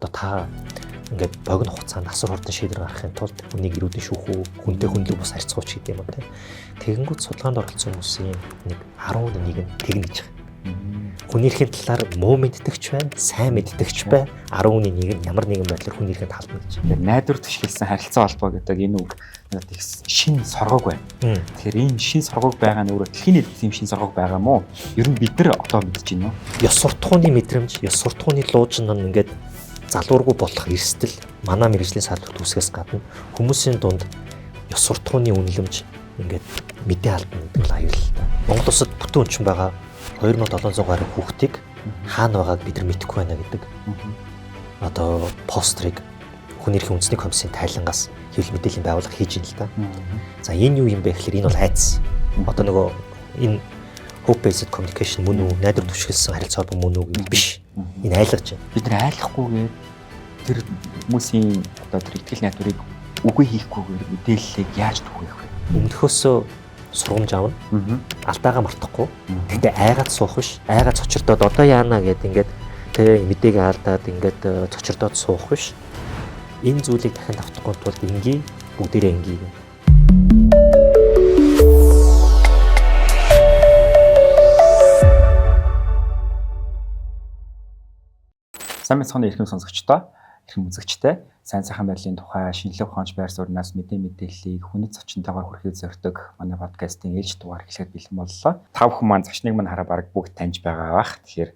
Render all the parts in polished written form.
одоо та ингээд богино хугацаанд асар хурдан шийдвэр гаргахын тулд хүнийг ирүүдэн шүүхүү, хүнтэй хүнлэг бус харьцууч гэдэг юм уу те. Тэгэнгүүт судалгаанд оролцсон хүмүүсийн нэг 11 нь тэгнэж байгаа. Хүнийхээ талаар муу мэддэгч байна, сайн мэддэгч бай. 11 нь ямар нэгэн байдлаар хүнийхээ талд гэж. Найдвар түшгэлсэн харилцаа холбоо гэдэг энэ үг надад их шин соргог байна. Тэгэхээр энэ шин соргог байгаа нь өөрөө дэлхийн нийт тийм шин соргог байгаа мó? Ер нь бид нар одоо мэдж байна уу? Ёс суртахууны мэдрэмж, ёс суртахууны луужин нь ингээд залуургүй болох эрсдэл манай мэргэжлийн салбарт үүсгээс гадна хүмүүсийн дунд ёс суртахууны үнэлэмж ингээд мэдээ алдна гэдэг л аюул. Монгол улсад бүтэн өнчин байгаа 2700 гаруй хүүхдийг хаана байгааг бид нар мэдэхгүй байна гэдэг. Одоо пострыг хүний эрхийн үндэсний комиссийн тайлангаас хэвлэл мэдээллийн байгууллага хийж ийн л да. За энэ юу юм бэ гэхээр энэ бол айц. Одоо нөгөө энэ hope based communication мөн үү, найдвар түшгэлсэн харилцаа холбоо мөн үү гэж биш. Энэ айлгаж байна. Бид нар айлахгүйгээр тэр хүмүүсийн одоо тэр ихтгэл найдварыг үгүй хийхгүйгээр мэдээллийг яаж түгэх вэ? Өмнөхөөсөө сургамж аавна. Алдаагаа мартахгүй. Тэгтээ айгаад суух биш. Айгаад цочирдоод одоо яана гэд ингээд тэ мэдээг алдаад ингээд цочирдоод суух биш. Энэ зүйлийг дахин давтахгүй тулд ингийн бүгдээрээ ингийн. Сайн мэцханы эрхэм сонсогчдоо, эрхэм үзэгчтэй сайн сайхан байдлын тухай шинжлэх ухаанч байр сууриас мэдээллийг хүний зочинтойгоор хүргэхэд зорддог манай подкастын ээлж дугаар эхлэхэд бэлэн боллоо. Та бүхэн маань зочныг мань хараа бараг бүгд таньж байгаа бах. Тэгэхээр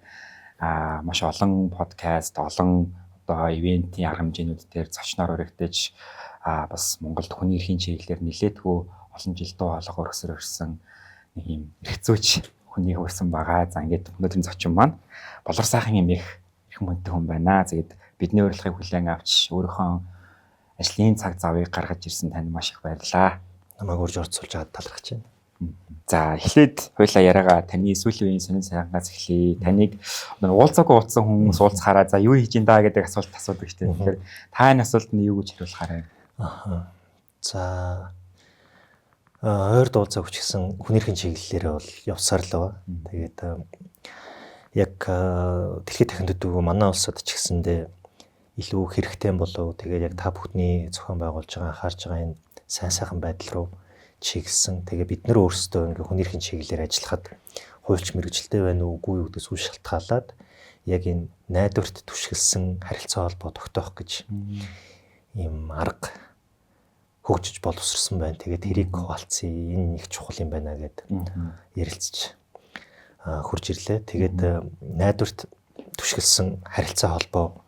маш олон подкаст, олон одоо ивентийн арга хэмжээнүүд дээр зочноор өргөдөж бас Монголд хүний эрхийн чиглэлээр нэлээдгүй олон жил дуу хоолойгоор өрсөрсөн нэг юм эрхцүүч хүний хөрсөн байгаа. За ингээд өнөөдрийн зочин маань болор сайхан юм их хүнтэй хүн байна. Тэгээд бидний урилгыг хүлээн авч өөрийнхөө ажлын цаг завыг гаргаж ирсэн танд маш их баярлалаа. Намайг урьж орцуулж аваад талархаж байна. За эхлээд хоёлаа яриагаа таны сүүлийн үеийн сонин сайхнаас эхлэе. Таныг уулзаагүй утсан хүмүүс уулзахаараа за юу хийж ин да гэдэг асуулт асуудаг шүү дээ. Тэгэхээр та энэ асуултанд юу гэж хариулахаар вэ? За ойр дуулцаа хүчсэн хүн эрхийн чиглэлээрээ бол явсаар л байгаа. Тэгээд яг дэлхийн техник төдөө манай улсад ч гэсэндээ илүү хэрэгтэй болов. Тэгээд яг та бүхний зохион байгуулж байгаа анхаарч байгаа энэ сайн сайхан байдал руу чиглэсэн. Тэгээ бид нар өөрсдөө ингээ хүн эрхийн чиглэлээр ажиллахад хуульч мэргэжилтэй байна уу үгүй юу гэдгээс үл шалтгаалаад яг энэ найдварт түшгэлсэн харилцаа холбоо тогтоох гэж ийм арга хөгжиж боловсрсон байна. Тэгээд тэрийг хуваалцъя. Энэ их чухал юм байна гэд ярилцж хурж ирлээ. Тэгээд найдварт түшгэлсэн харилцаа холбоо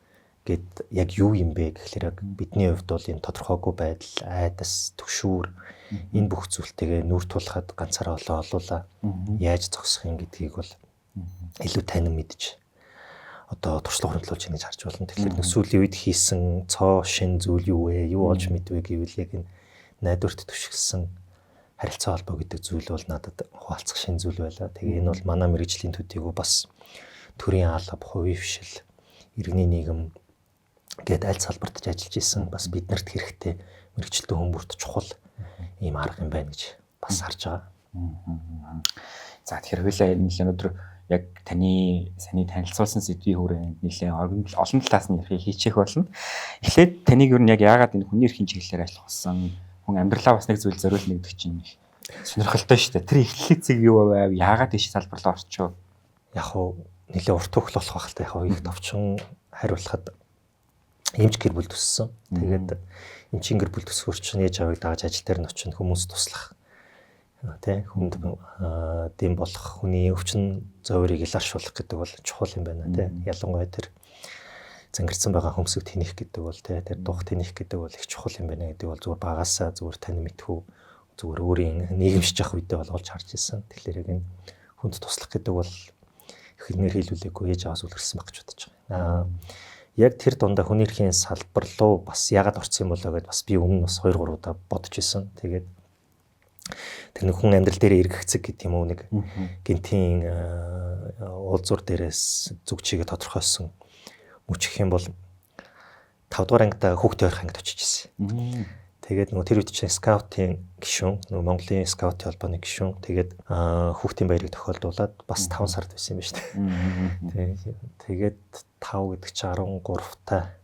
гэд яг юу юм бэ гэхлээр яг бидний хувьд бол энэ тодорхойгүй байдал, айдас, түгшүүр энэ бүх зүйлтэйгээ нүүр тулахад ганцаараа олуулаа. Яаж зогсох юм гэдгийг бол илүү танин мэдж одоо туршлага хөндлөж ингэж харж болно. Тэгэхээр сүүлийн үед хийсэн цоо шин зүйл юу вэ? Юу олж мэдвэ гэвэл яг энэ найдварт түшгэлсэн харилцаа холбоо гэдэг зүйл бол надад хуваалцах шин зүйл байлаа. Тэгээ энэ бол манай мэргэжлийн төдийгүй бас төрийн алба, хувийн фишэл, иргэний нийгэм гээд аль салбартаж ажиллаж исэн бас биднэрт хэрэгтэй мэргэжилтэн хүмүүст чухал ийм арга юм байна гэж бас харж байгаа. За тэгэхээр хоёлаа нэлээд өнөөдөр яг таны саний танилцуулсан сэдвийн хүрээнд нэлээд олон талаас нь ярих хийчих болно. Эхлээд таныг ер нь яг яагаад энэ хүний эрхийн чиглэлээр ажиллах болсон? Хүн амьдралаа бас нэг зүйл зориул нэгдэг чинь сонирхолтой шүү дээ. Тэр эхлэл цэг юу байв? Яагаад тийш салбар руу орчихв? Яг уу нэлээд урт хөл болох байх та яг их товчхон хариулахад эмч гэр бүл төссөн. Тэгээд эмчийн гэр бүл төсгөр чинь ээж авыг дааж ажил дээр нь очино хүмүүс туслах. Тэ хүнд дэм болох хүний өвчин зовёрыг илэршүүлэх гэдэг бол чухал юм байна тэ. Ялангуяа тэр зангирсан байгаа хөмсөг тэнийх гэдэг бол тэ тэр дух тэнийх гэдэг бол их чухал юм байна гэдэг бол зүгээр багасаа зүгээр тань мэдхүү зүгээр өөрийн нийгэмшиж явах үедээ бол олж харж ирсэн. Тэгэхээр яг энэ хүнд туслах гэдэг бол хэлмээр хийлүүлээгүй ээж аваас үлгэрсэн байх гэж бодож байгаа. Яг тэр дундаа хүний эрхийн салбар руу бас яагаад орсон юм болоо гэдээ бас би өмнө бас 2-3 удаа бодож исэн. Тэгээд тэр нэг хүн амьдрал дээр эргэцэг гэдэг юм уу нэг гинтийн уулзуур дээрээс зүг чигээ тодорхойлсон мөчөх юм бол 5 дугаар ангида хүүхдийн ойрхон ангид очиж ирсэн. Тэгээд нөгөө тэр үед чинь скаутын гишүүн нөгөө Монголын скаутын холбооны гишүүн тэгээд хүүхдийн баярыг тохиолдуулаад бас 5 сард байсан юм байна шүү дээ. Тэгээд 5 гэдэг чинь 13 та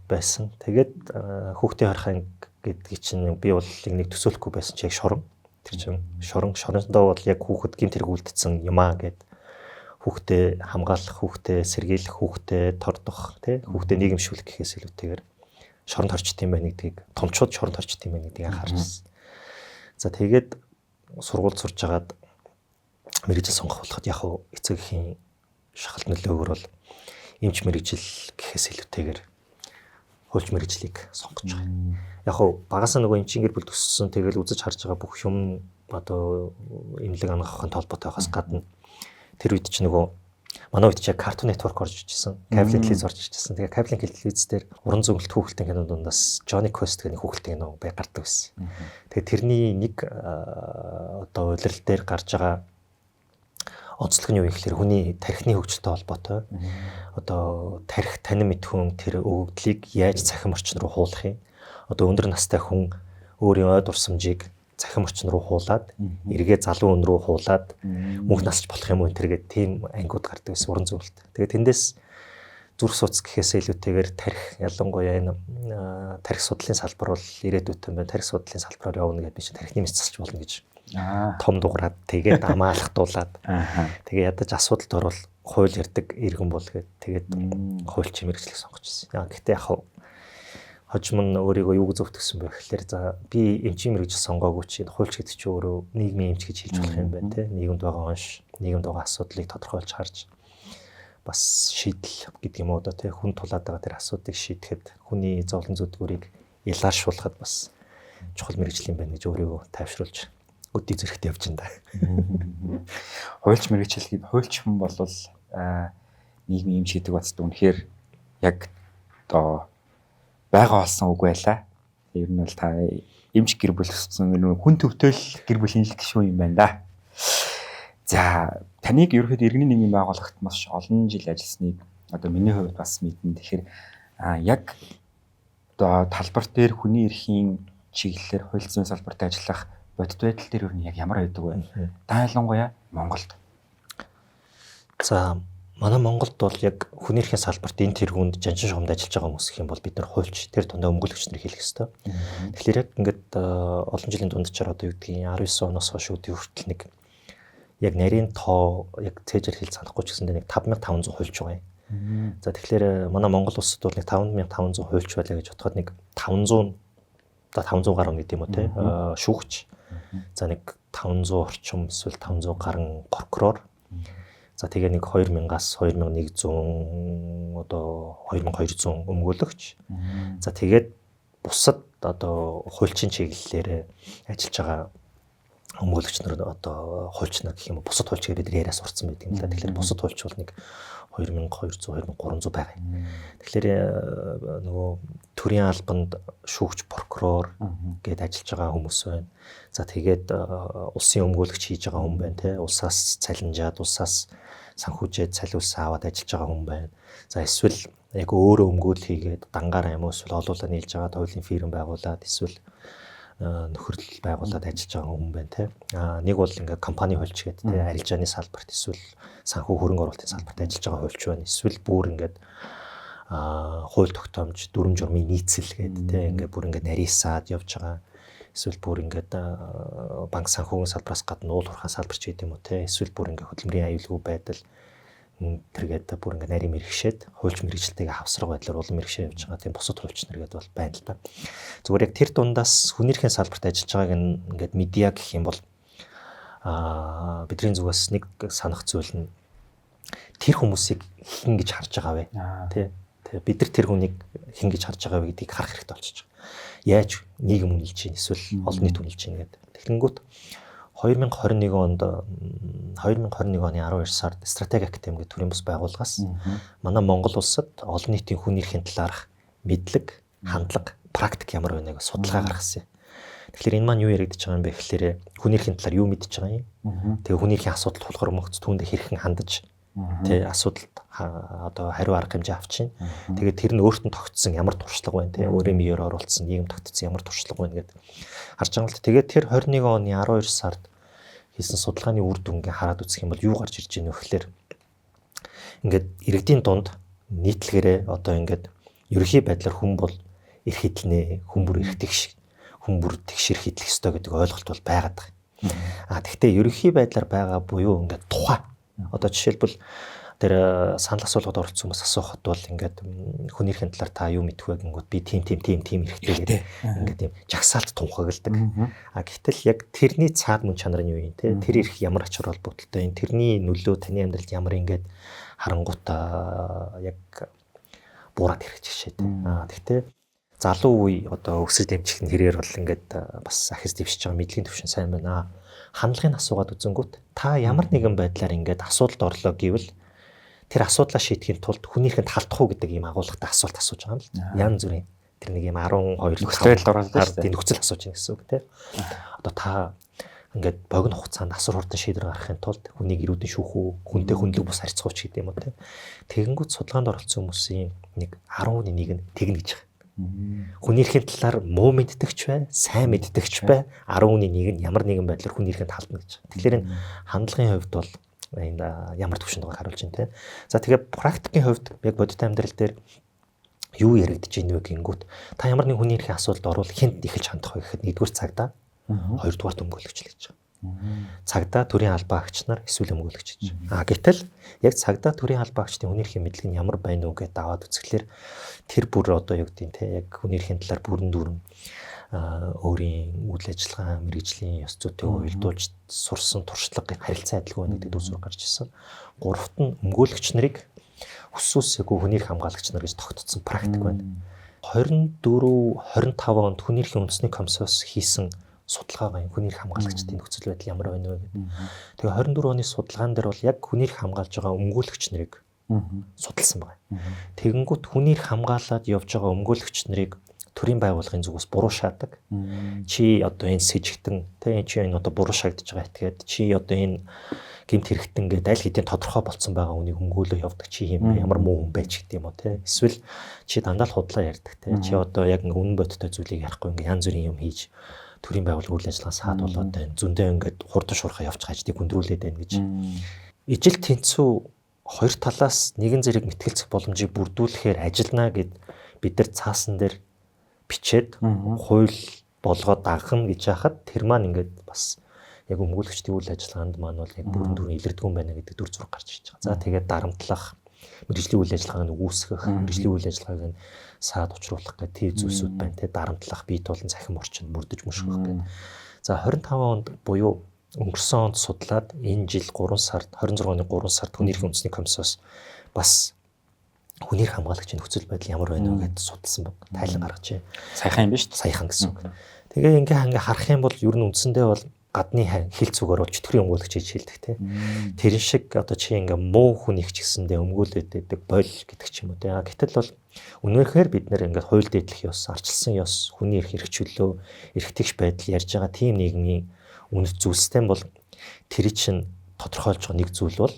байсан. Тэгээд хүүхдийн хорхоо гэдгийг чинь би бол нэг төсөөлөхгүй байсан чи яг шорон. Тэр чинь шорондоо бол яг хүүхэд гэмт хэрэг үлдсэн юм аа гэд хүүхдээ хамгаалах, хүүхдээ сэргийлэх, хүүхдээ тордох, тий хүүхдээ нийгэмшүүлэх гэхээс илүүтэйгээр шоронд хорчт юм байна гэдгийг томчууд шоронд хорчт юм байна гэдгийг анхаарч ирсэн. За тэгээд сургууль сурж агаад мэрэгжил сонгох болоход яг эцэг эхийн шахалт нөлөөгөр бол эмч мэрэгжил гэхээс илүүтэйгээр хуульч мэрэгжлийг сонгож байгаа. Яг багасаа нөгөө эмчийн гэр бүл төссөн тэгэл үзэж харж байгаа бүх юм одоо эмнэлэг ангахын толботойгоос гадна тэр үед чи нөгөө манай үед чи Cartoon Network орж ижсэн, Cable телевиз орж ижсэн. Тэгээ Cable телевиз дээр уран зөвлөлт хүүхэлдэйн кино дундаас Johnny Quest гэх хүүхэлдэйн кино бай гардаг байсан. Тэгээ тэрний нэг одоо улирал дээр гарч байгаа онцлог нь юу гэхээр хүний тархины хөгжилтэй холбоотой. Одоо тарих танин мэдхүн тэр өгөгдлийг яаж цахим орчин руу хуулах юм? Одоо өндөр настай хүн өөрийн ой дурсамжийг цахим орчин руу хуулаад, эргээ залуу өн рүү хуулаад мөнх насч болох юм уу тэргээд тийм ангиуд гардаг байсан уран зөвлөлт. Тэгээд тэндээс зүрх судас гэхээс илүүтэйгээр тарих ялангуяа энэ тарих судлалын салбар бол ирээдүйд юм байна. Тарих судлалын салбараар явна гэдэг би чинь тарихны мэд засч болно гэж том дуграад тэгээд амаалхдуулаад тэгээ ядаж асуудалд орвол хууль ярддаг иргэн бол тэгээд хуульч мэрэгчлэг сонгож ирсэн. Гэхдээ яг хожим нь өөрийгөө юу гэж зөвтгсөн бэ гэхээр за би эмчийн мэрэгжил сонгоогүй чинь хуульч гэдэг чинь өөрөө нийгмийн эмч гэж хэлж болох юм байна те. Нийгэмд байгаа онш, нийгэмд байгаа асуудлыг тодорхойлж харж бас шийдэл гэдэг юм уу одоо те хүн тулаад байгаа тэр асуудыг шийдэхэд хүний зовлон зүдгүүрийг ялааршуулахад бас чухал мэрэгжил юм байна гэж өөрийгөө тайвшруулж өдий зэрэгт явж байна да. Хуульч мэрэгчлэг хуульч хүн бол нийгмийн эмч гэдэг батд үнэхээр яг одоо байгаа болсон үг байлаа. Ер нь бол та эмч гэр бүл өссөн хүн төвтэй гэр бүлийн гишүүн юм байна да. За таныг ерөөхдөө иргэний нийгмийн байгууллагт маш олон жил ажилласныг одоо миний хувьд бас мэднэ. Тэгэхээр яг одоо талбар дээр хүний эрхийн чиглэлээр хууль зүйн салбарт ажиллах бодит байдал дээр ер нь яг ямар байдаг вэ? Та ялангуяа Монголд. За манай Монголд бол яг хүний эрхийн салбарт энэ тэргуунд жаншин шугамд ажиллаж байгаа хүмүүс гэх юм бол бид нар хуульч тэр тундаа өмгөөлөгч нар хэлэх ёстой. Тэгэхээр яг ингээд олон жилийн дундчаар одоо юу гэдгийг 19 оноос хойш үдий хүртэл нэг яг нарийн тоо яг цээжээр хэл санахгүй ч гэсэндээ нэг 5500 хуульч байгаа юм. За тэгэхээр манай Монгол улсад бол нэг 5500 хуульч байлаа гэж бодоход нэг 500 одоо 500 гаруй гэдэг юм уу те шүүгч. За нэг 500 орчим эсвэл 500 гаруй прокурор. За тэгээ нэг 2000-аас 2100 одоо 2200 өмгөөлөгч. За тэгээд бусад одоо хуульчийн чиглэлээр ажиллаж байгаа өмгөөлөгч нар одоо хуульч нар гэх юм уу бусад хуульч гэдэг бид яриа сурцсан байдаг юм л да. Тэгэхээр бусад хуульч бол нэг 2200 2300 байгаа юм. Тэгэхээр нөгөө төрийн албанд шүүгч прокурор гэдээ ажиллаж байгаа хүмүүс байна. За тэгээд улсын өмгөөлөгч хийж байгаа хүн байна те. Улсаас цалинжаад улсаас санхүүжээд цалиулсан аваад ажиллаж байгаа хүн байна. За эсвэл яг өөрөө өмгөөл хийгээд дангаар юм уу эсвэл олуулаа нийлж байгаа хуулийн фирм байгуулад эсвэл нөхөрлөл байгуулад ажиллаж байгаа хүн байна те. Нэг бол ингээд компани хуульч гэдэг те арилжааны салбарт эсвэл санхүү хөрөнгө оруулалтын салбарт ажиллаж байгаа хуульч байна. Эсвэл бүр ингээд хууль тогтоомж дүрм журмын нийцэл гэдэг те ингээд бүр ингээд нарийсаад явж байгаа. Эсвэл бүр ингээд банк санхүүгийн салбараас гадна уул уурхай салбарч гэдэг юм уу те. Эсвэл бүр ингээд хөдөлмөрийн аюулгүй байдал тэргээд бүр ингээд нарийн мэрэгшээд хуульч мэрэгчлэлтэйгээ хавсраг байдлаар улам мэрэгшээ явж байгаа тийм бусад хуульч нар гэдэг бол байна л да. Зүгээр яг тэр дундаас хүний эрхийн салбарт ажиллаж байгааг ингээд медиа гэх юм бол бидний зүгээс нэг санах зүйл нь тэр хүмүүсийг хэн гэж харж байгаа вэ? Тэ бид нар тэр хүнийг хэн гэж харж байгаа вэ гэдгийг харах хэрэгтэй болчихж байгаа. Яаж нийгэм үнэлж чинь эсвэл олон нийт үнэлж чинь гэдэг. Тэгэнгүүт 2021 онд 2021 оны 12 сард стратеги академи гэх төрийн бас байгууллагаас манай Монгол улсад олон нийтийн хүний эрхийн талаарх мэдлэг, хандлага, практик ямар байна гэж судалгаа гаргасан юм. Тэгэхээр энэ маань юу яригдж байгаа юм бэ гэхээр хүний эрхийн талаар юу мэдж байгаа юм? Тэгээ хүний эрхийн асуудал тулгуур мөгц түүндээ хэрхэн хандаж тий асуудалд одоо хариу арга хэмжээ авчин. Тэгээд тэр нь өөрт нь тогтсон ямар туршлага байна тий өөрийн биеэр оруулсан нийгэм тогтсон ямар туршлага байна гэдэг харж байгаа юм л. Тэгээд тэр 21 оны 12 сард хийсэн судалгааны үр дүнгээ хараад үзэх юм бол юу гарч ирж байна вэ гэхээр ингээд иргэдийн дунд нийтлэгээрээ одоо ингээд ерөнхий байдлаар хүн бол эрх хэдлнэ, хүн бүр эрх тэгш, хүн бүр тэгшэр хэдлэх ёстой гэдэг ойлголт бол байгаад байгаа. Тэгвэл ерөнхий байдлаар байгаа буюу ингээд тухай. Одоо жишээлбэл тэр санал асуулгад оролцсон хүмүүс асуухад бол ингээд хүний эрхийн талаар та юу мэдэх вэ гингүүд би тийм эрхтэй гэдэг ингээд тийм жагсаалт тунхагладаг. Гэтэл яг тэрний цаад мөн чанар нь юу юм те? Тэр эрх ямар ач холбогдолтой юм? Тэрний нөлөө таны амьдралд ямар ингээд харангуйтаа яг буураад ирэх жишээ те. Тэгтээ залуу үе одоо өсөж дэмжих нь хэрээр бол ингээд бас ахис дэвшиж байгаа мэдлэгийн төвшин сайн байна. Хандлагын асуугаад үзэнгүүт та ямар нэгэн байдлаар ингээд асуудалд орлоо гэвэл тэр асуудлаа шийдэхин тулд хүний эрхэнд халдах уу гэдэг ийм агуулгатай асуулт асууж байгаа юм л. Янз бүрийн тэр нэг ийм 12 нөхцөлд оролцож тийм нөхцөл асууж байгаа гэсэн үг тийм. Одоо та ингээд богино хугацаанд асар хурдан шийдвэр гаргахын тулд хүнийг ирүүдэн шүүх үү, хүнтэй хүнлэг бус харьцах уу ч гэдэг юм уу тийм. Тэгэнгүүт судалгаанд оролцсон хүмүүсийн нэг 10-ны 1 нь тэгнэ гэж байгаа. Хүний эрхийн талаар муу мэддэгч бай, сайн мэддэгч бай, 10-ны 1 нь ямар нэгэн байдлаар хүний эрхэнд халдна гэж. Тэгэхээр энэ хандлагын хувьд бол энэ ямар төвшөнд байгааг харуулж байна те. За тэгээ практикийн хувьд яг бодит амьдрал дээр юу яригдж ийн вэ гингүүт та ямар нэг хүний эрхийн асуудалд орвол хинт эхэлж хандах вэ гэхэд нэгдүгээр цагтаа, хоёрдугаар өмгөөлөгч л гэж байгаа. Цагдаа төрийн албан агч нар эсвэл өмгөөлөгч гэж. Гэтэл яг цагдаа төрийн албан агчдын хүний эрхийн мэдлэг нь ямар байна уу гэдээ даваад үзэхлээр тэр бүр одоо юу гэдэг юм те яг хүний эрхийн талаар бүрэн дүүрэн өөрийн үйл ажиллагаа мэргэжлийн ёс зүйтэй уялдуулж сурсан туршлагын харилцаа адилгүй байна гэдэг дүрсээр гарч ирсэн. Гуравт нь өмгөөлөгч нарыг хүссүсэгүй хүний эрх хамгаалагч нар гэж тогтцсон практик байна. 24-25 онд хүний эрхийн үндэсний комиссоос хийсэн судалгаа байна. Хүний эрх хамгаалагчдын нөхцөл байдал ямар байна вэ гэдэг. Тэгээ 24 оны судалгаан дээр бол яг хүний эрх хамгаалж байгаа өмгөөлөгч нарыг судалсан байна. Тэгэнгүүт хүний эрх хамгаалаад явж байгаа өмгөөлөгч нарыг төрийн байгууллагын зүгээс буруу шаадаг. Чи одоо энэ сэжигтэн тэ чи энэ одоо буруу шаагдж байгаа этгээд чи одоо энэ гэмт хэрэгтэн гэдэг аль хэдийн тодорхой болцсон байгаа хүнийг өмгөөлөө явдаг чи юм ямар муу хүн байж гэдэг юм уу те. Эсвэл чи дандаа л худлаа ярьдаг те. Чи одоо яг үнэн бодиттой зүйлийг ярихгүй ингээ янз бүрийн юм хийж төрийн байгууллага үйл ажиллагаа саад болоод байна. Зөндөө ингээд хурдан шуурхаа явж хаждыг хүндрүүлээд байна гэж. Ижил тэнцүү хоёр талаас нэгэн зэрэг мэтгэлцэх боломжийг бүрдүүлэхээр ажиллана гэд бид нар цаасан дээр бичээд хууль болгоод дагахна гэж яхад тэр маань ингээд бас яг өмгөөлөгчдийн үйл ажиллагаанд маань бол яг бүрэн дүрэн илэрдэггүй байна гэдэг дүр зураг гарч ирж байгаа. За тэгээд дарамтлах мэргэжлийн үйл ажиллагааг үүсгэх, мэргэжлийн үйл ажиллагааг саад учруулах гэх тийм зүйлсүүд байна те. Дарамтлах, бие туулан цахим орчинд бүрдэж мөшгөх гэдэг. За 25 онд буюу өнгөрсөн онд судлаад энэ жил 3 сард 26 оны 3 сард хүний эрхийн үндэсний комиссоос бас хүний эрх хамгаалагчийн нөхцөл байдал ямар байна вэ гэдээ судалсан баг. Тайлан гаргажээ. Саяхан юм биш үү? Саяхан гэсэн үг. Тэгээ ингээ харах юм бол ер нь үндсэндээ бол гадны хил зүгээр бол чөтгөрийн өмгөөлөгч хийж хэлдэг те. Тэрэн шиг одоо чи ингээ муу хүнийг ч гэсэндээ өмгөөлөд байдаг боль гэдэг ч юм уу те. Гэтэл бол үнэхээр бид нэр ингээ хууль дэдлэх ёс, арчилсан ёс, хүний эрх хэрэгчлөө, эрх тэгш байдал ярьж байгаа тийм нийгмийн үнэт зүйлстэй бол тэр чинь тодорхойлж байгаа нэг зүйл бол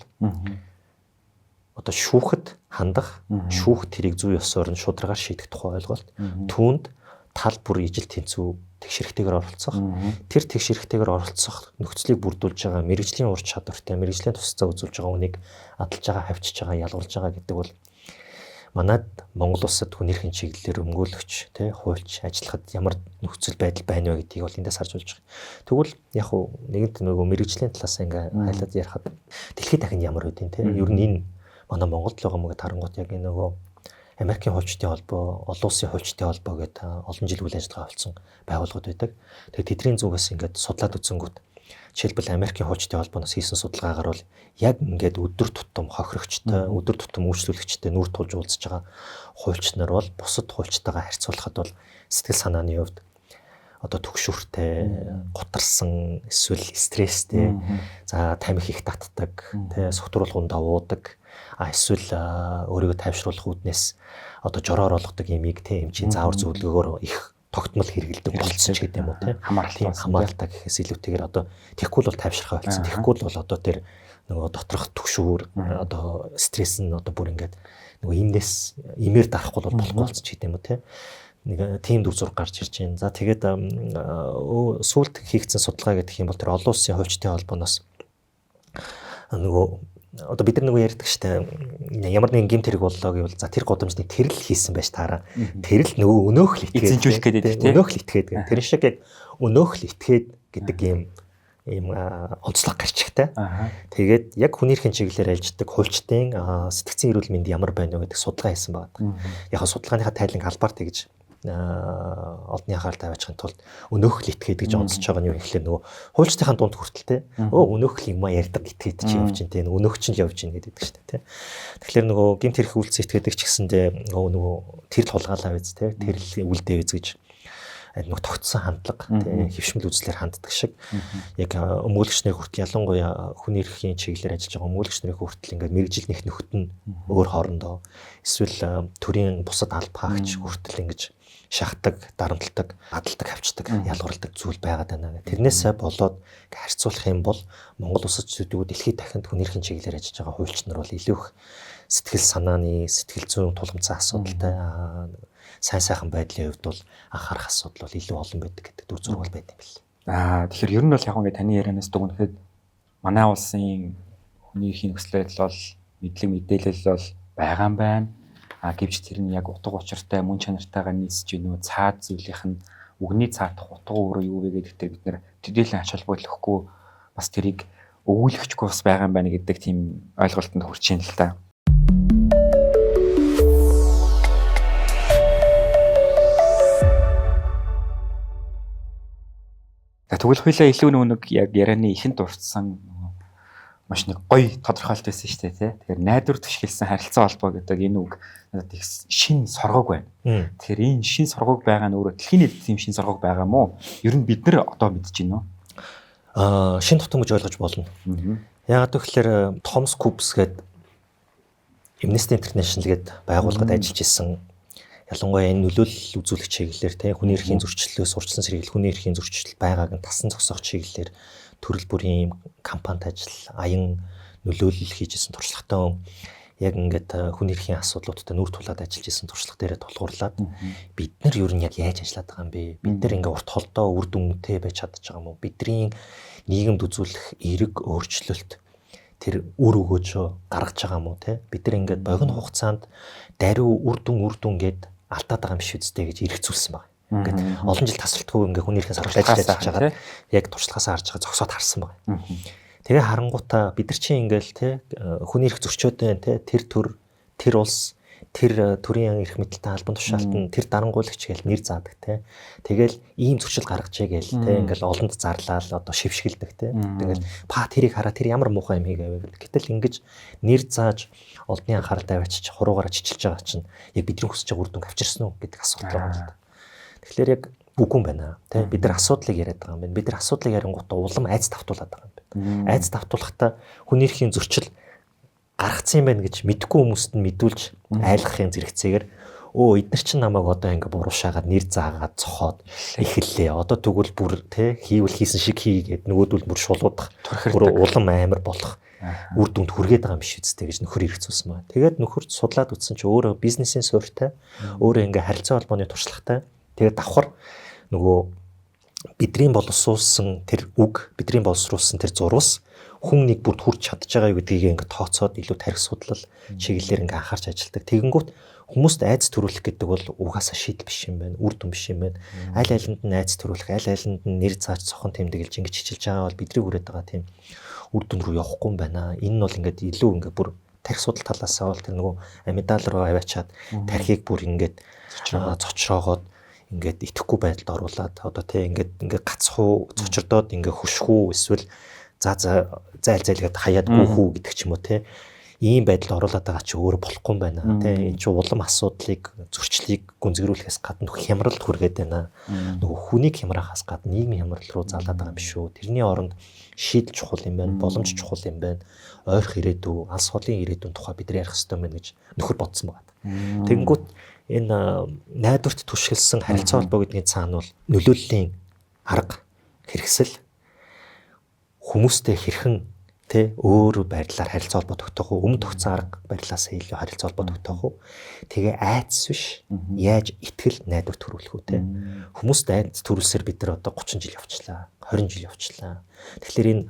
одоо шүүхэд хандах, шүүх тэрийг зүй ёсоор нь шударгаар шийдэх тухай ойлголт. Түүнд тал бүр ижил тэнцүү тэгшэрхтэйгээр оролцох. Тэр тэгшэрхтэйгээр оролцох нөхцөлийг бүрдүүлж байгаа мэргэжлийн ур чадвартай, мэргэжлийн тусцаа үзүүлж байгаа хүнийг адалж байгаа, хавчиж байгаа, ялгуулж байгаа гэдэг бол манайд Монгол улсад хүний эрхийн чиглэлээр өмгөөлөгч, тэ хуульч ажиллахад ямар нөхцөл байдал байна вэ гэдгийг бол эндээс харж болж байгаа. Тэгвэл яг уу нэгэнт нөгөө мэргэжлийн талаас ингээ хайлаад ярихад дэлхийд дахинд ямар байдیں۔ Тэ ер нь энэ манай Монголд л байгаа мөг тарангууд яг энэ нөгөө Америкийн хуульчдын холбоо, олон улсын хуульчдын холбоо гэдэг олон жил үйл ажиллагаа болсон байгууллагууд байдаг. Тэгээд тэдний зүгээс ингээд судлаад үзэнгүүт жишээлбэл Америкийн хуульчдын холбооноос хийсэн судалгаагаар бол яг ингээд өдөр тутам хохирогчтой, өдөр тутам үйлчлүүлэгчтэй нүүр тулж уулзж байгаа хуульч нар бол бусад хуульчтайгаа харьцуулахад бол сэтгэл санааны хувьд одоо төгшүүртэй, гутарсан, эсвэл стресстэй, за тамхи их татдаг, тэ согтруулгуун давуудаг, эсвэл өөрийгөө тайвшруулах үүднээс одоо жороор олгодог ямиг тэ юм чинь заавар зөвлөгөөр их тогтмол хэрэгэлдэг болцсон ч гэдэм үү тэ хамааралтай гэхээс илүүтэйгээр одоо тэгэхгүй бол тайвшрахаа болсон. Тэгэхгүй бол одоо тэр нөгөө доторх төгшүүр одоо стресс нь одоо бүр ингээд нөгөө имнээс имээр дарахгүй бол болохгүй болсон ч гэдэм үү тэ нэг тийм дүр зураг гарч ирж байна. За тэгээд сүүлд хийгдсэн судалгаа гэдэг юм бол тэр олон улсын хуульчдын холбооноос нөгөө одоо бид нар нөгөө ярьдаг штэ ямар нэгэн гэмт хэрэг боллоо гэвэл за тэр гудамжны тэрл хийсэн байж таараа. Тэрл нөгөө өнөөх л итгээд эзэмжүүлэх гэдэг тийм. Өнөөх л итгээд гэх. Тэр шиг яг өнөөх л итгээд гэдэг ийм онцлог гарчигтай. Тэгээд яг хүнийхэн чиглэлээр альждаг хуульчдын сэтгцэн эрүүл мэнд ямар байна вэ гэдэг судалгаа хийсэн байна. Яг судалгааныхаа тайланг албаар тэгж олонний анхаарал тавьчихын тулд өнөөх л итгээд гэж онцлж байгаа нь юу гэхлээр нөгөө хуульчдынхаа дунд хүртэлтэй өнөөх л юм ярьдаг итгээд чи явж ин тэ өнөөх ч л явж ин гэдэг шүү дээ тэ. Тэгэхээр нөгөө гэмт хэрэг үйлцэн итгээдэг ч гэсэндээ нөгөө тэрл хулгаалаа биз тэ тэрл үлдээ биз гэж нэг тогтсон хандлага тий хөвшмөл үзлээр ханддаг шиг яг өмгөөлөгч нарыг хүртэл ялангуяа хүний эрхийн чиглэлээр ажиллаж байгаа өмгөөлөгч нарыг хүртэл ингээд мэрэгжил нэх нөхд нь өөр хоорондоо эсвэл төрийн бусад алба хаагч хүртэл ингэж шахдаг, дарамтлагдаг, адалдаг, авчдаг, ялгарладаг зүйл байгаад байна. Тэрнээсээ болоод харьцуулах юм бол Монгол улсад зүдгүү дэлхийд дахинд хүний эрхийн чиглэлээр ажиллаж байгаа хуульч нар бол илүү их сэтгэл санааны, сэтгэл зүйн тулгымцсан асуудалтай сайн сайхан байдлын хувьд бол анхаарах асуудал бол илүү олон байдаг гэдэг дүр зураг бол байт юм бэл. Тэгэхээр ер нь бол яг ингээд таны ярианаас дүгнэхэд манай улсын хүний эрхийн нөхцөл байдал бол мэдлэг мэдээлэл бол байгаа юм байна. Гэвч тэр нь яг утга учиртай мөн чанартайгаа нийцж гинөө цаад зүйлийнх нь үгний цаадах утга өөрөө юу вэ гэдэгтээ бид нэр төдийлөн ач холбогдол өгөхгүй бас тэрийг өгүүлэхчгүй бас байгаа юм байна гэдэг тийм ойлголтод хүрч ийн л та. Тэгвэл хоёлаа илүү нэг яг ярианы ихэнд дурдсан маш нэг гоё тодорхойлт байсан шүү дээ тий. Тэгэхээр найдвар түшгэлсэн харилцаа холбоо гэдэг энэ үг надад их шин соргог байна. Тэгэхээр энэ шин соргог байгаа нь өөрөө дэлхийн нийт тийм шин соргог байгаа мó? Ер нь бид нар одоо мэдэж байна уу? Шин тутам гэж ойлгож болно. Яагаад гэвэл Томас Купс гэдэг Amnesty International гэдэг байгууллагад ажиллаж исэн ялангуяа энэ нөлөөлөл үзүүлэх чиглэлээр тий хүний эрхийн зөрчлөлөөс урьдчилан сэргийлэх хүний эрхийн зөрчил байгааг нь тасан зогсоох чиглэлээр төрөл бүрийн кампанит ажил аян нөлөөлөл хийжсэн туршлагатай яг ингээд хүний эрхийн асуудлуудтай нүүр тулаад ажиллаж исэн туршлага дээрээ тулгуурлаад бид нар ер нь яг яаж ажиллаад байгаа юм бэ? Бид нар ингээд урт холдоо үр дүнтэй байж чадж байгаа юм уу? Бидний нийгэмд үзүүлэх эерэг өөрчлөлт тэр үр өгөөжөө гаргаж байгаа юм уу те? Бид нар ингээд богино хугацаанд даруй үр дүн гэд алдаад байгаа юм биш үстэй гэж эргэцүүлсэн байна. Ингээд олон жил тасралтгүй ингээд хүний эрхийн саргалж ажиллаж байгаа яг туршлагаасаа харж байгаа зогсоод харсан байна. Тэгээ харангуутаа бид нар чинь ингээл те хүний эрх зөрчөөд байна те тэр улс тэр төрийн эрх мэдэлтэй албан тушаалт нь тэр дарангуйлагч гэж нэр заадаг те. Тэгэл ийм зөрчил гаргажээ гээл те ингээл олонд зарлаад одоо шившгэлдэг те. Тэгэл тэрийг хараа тэр ямар муухай юм хийгээвэ гэдэг. Гэтэл ингэж нэр зааж олдны анхаарал тавьчих хуруугаараа чичилж байгаа чинь яг бидний хүсэж байгаа үр дүнг авчирсан уу гэдэг асуудал байна. Тэгэхээр яг үгүй юм байна те. Бид нар асуудлыг яриад байгаа юм байна. Бид нар асуудлыг ярингуудаа улам айц давтуулаад байгаа юм байна. Айц давтуулахдаа хүний эрхийн зөрчил гаргацсан юм байна гэж мэдгүй хүмүүст нь мэдүүлж айлгахын зэрэгцээгээр эдгээр чинь намайг одоо ингээ буруушаагаад нэр заагаад цохоод эхэллээ. Одоо тэгвэл бүр те хийвэл хийсэн шиг хийгээд нөгөөдөл бүр шулуудах бүр улам амар болох үр дүнд хүргээд байгаа юм биш үстэй гэж нөхөр хэрэгцүүлсэн байна. Тэгээд нөхөр судлаад үзсэн чи өөрөө бизнесийн суурьтай, өөрөө ингээ харилцаа холбооны туршлагатай. Тэгээд давхар нөгөө бидний боловсруулсан тэр үг, бидний боловсруулсан тэр зурвас хүн нэг бүрд хүрч чадж байгаа юу гэдгийг ингээ тооцоод илүү тарих судлал чиглэлээр ингээ анхаарч ажилладаг. Тэгэнгүүт хүмүүст айц төрүүлэх гэдэг бол угаасаа шийдэл биш юм байна, үр дүн биш юм байна. Аль алинд нь айц төрүүлэх, аль алинд нь нэр зааж цохон тэмдэглэж ингээ чичилж байгаа бол бидний хүрээд байгаа тийм үр дүн рүү явахгүй юм байна. Энэ нь бол ингээ илүү ингээ бүр тарих судал талаасаа бол тэр нөгөө амигдал руу аваачаад тархийг бүр ингээ цочроогоод ингээд итгэхгүй байдалд оруулаад одоо тий ингээд гацхуу цочирдоод ингээ хөшхүү эсвэл зайлгээд хаяад гүөхүү гэдэг ч юм уу тий ийм байдалд оруулаад байгаа чи өөрөө болохгүй юм байна тий энэ чи улам асуудлыг зөрчлийг гүнзгийрүүлэхээс гадна хямралд хүргээд байна нөгөө хүнийг хямраахаас гадна нийгмийн хямрал руу залаад байгаа юм шүү тэрний оронд шийдэл чухал юм байна боломж чухал юм байна ойрох ирээдүй алс холын ирээдүйн тухай бид нар ярих хэрэгтэй юм байна гэж нөхөр бодсон байна тэгэнгүүт энэ найдварт түшгэлсэн харилцаа холбоо гэдгийн цаана бол нөлөөллийн арга хэрэгсэл хүмүүстэй хэрхэн тэ өөр байдлаар харилцаа холбоо тогтоох уу өмнө тогтсон арга барилаас илүү харилцаа холбоо тогтоох уу тэгээ айц биш яаж итгэл найдвар төрүүлэх үү тэ хүмүүст айц төрүүлсээр бид нар одоо 30 жил явчлаа 20 жил явчлаа тэгэхээр энэ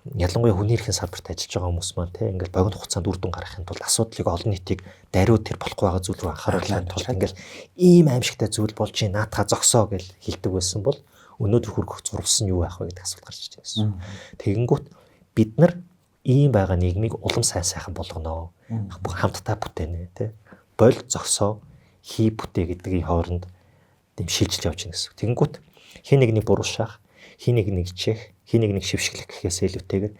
ялангуяа хүний эрхийн салбарт ажиллаж байгаа хүмүүс маань те ингээл богино хугацаанд үр дүн гаргахын тулд асуудлыг олон нийтийг даруй тэр болохгүй байгаа зүйл рүү анхааруулахын тулд ингээл ийм аимшигтай зүйл болж чинь наатаха зогсоо гэж хэлдэг байсан бол өнөөдөр хүргэх зурвас нь юу байх вэ гэдэг асуулт гарч ирж байгаа гэсэн. Тэгэнгүүт бид нар ийм байгаа нийгмийг улам сайн сайхан болгоно. Хамтдаа бүтээнэ те. Боль зогсоо хий бүтээ гэдгийн хооронд тийм шилжилж явж байна гэсэн. Тэгэнгүүт хин нэгнийг буруушаах, хин нэгнийг ичээх, хин нэгнийг шившгэлэх гэхээс илүүтэйгээр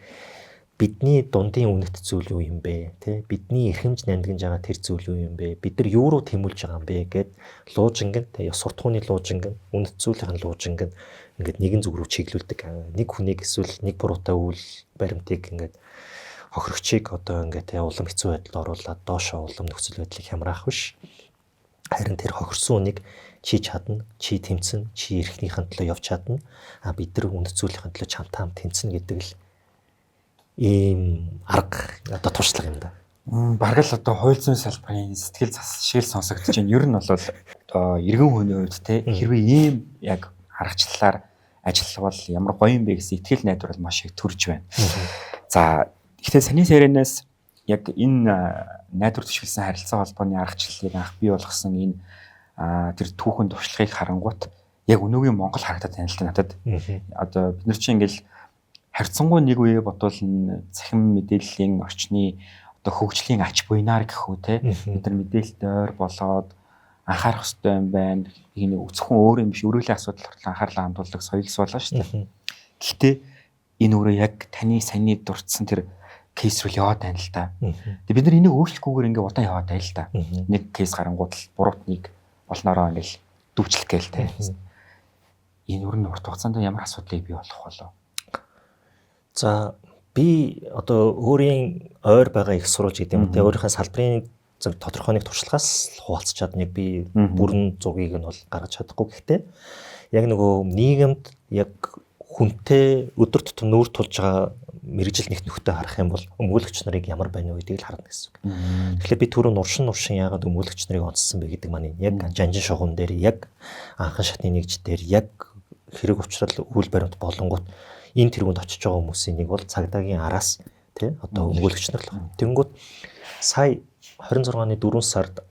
бидний дундын үнэт зүйл юу юм бэ? Тэ бидний эрхэмж нандинж байгаа тэр зүйл юу юм бэ? Бид нар юу руу тэмүүлж байгаа юм бэ гэд луужингэн тэ суртахууны луужингэн, үнэт зүйлийн луужингэн ингээд нэгэн зүг рүү чиглүүлдэг. Нэг хүнийг эсвэл нэг буруутай үйл баримтыг ингээд хохирогчийг одоо ингээд улам хэцүү байдалд оруулаад доошоо улам нөхцөл байдлыг хямраах биш. Харин тэр хохирсон хүнийг чи чадна, чи тэмцэн, чи эрхнийхэн төлөө явж чадна. Бид нар үнэт зүйлийн төлөө чамтай хамт тэмцэн гэдэг л ийм арга одоо туршлага юм да. Бараг л одоо хууль зүйн салбарын сэтгэл зас шиг л сонсогдож байна. Ер нь бол одоо иргэн хүний хувьд те хэрвээ ийм яг аргачлалаар ажиллавал ямар гоё юм бэ гэсэн итгэл найдвар маш их төрж байна. За гэхдээ саний саринаас яг энэ найдвар төшөлсөн харилцаа холбооны аргачлалыг анх бий болгосон энэ тэр түүхэн туршлагыг харангуут яг өнөөгийн Монгол харагдаад байна л та надад. Одоо бид нар чинь ингээл харьцангуй нэг үе бодвол цахим мэдээллийн орчны одоо хөгжлийн ач буйнаар гэх үү те бид нар мэдээлэлд ойр болоод анхаарах хэрэгтэй юм байна. Энэ зөвхөн өөр юм биш өрөөлийн асуудал хүртэл анхаарлаа хандуулдаг соёл суулаа шүү дээ. Гэхдээ энэ өөрөө яг таны саяны дурдсан тэр кейс рүү яваад байна л та. Тэгээ бид нар энийг өөрчлөхгүйгээр ингээ удаан яваад байна л та. Нэг кейс гарангуут л буруутныг олноороо ингээл дүүчлэх гээл те. Энэ өөр нь урт хугацаанд ямар асуудлыг бий болох болов? За би одоо өөрийн ойр байгаа их сурвалж гэдэг юм те өөрийнхөө салбарын тодорхой нэг туршлагаас хуваалцчаад нэг би бүрэн зугийг нь бол гаргаж чадахгүй. Гэхдээ яг нөгөө нийгэмд яг хүнтэй өдөр тутам нүүр тулж байгаа мэрэгжил нэгт нөхдөд харах юм бол өмгөөлөгч нарыг ямар байна вэ гэдгийг л харна гэсэн үг. Тэгэхээр би түрүү нуршин яагаад өмгөөлөгч нарыг онцсон бэ гэдэг маань яг жанжин шугам дээр яг анхан шатны нэгж дээр яг хэрэг учрал үйл баримт болонгууд энэ тэргуунд очиж байгаа хүмүүсийн нэг бол цагдаагийн араас тий одоо өмгөөлөгч нар л байна. Тэнгүүд сая 26 оны 4 сард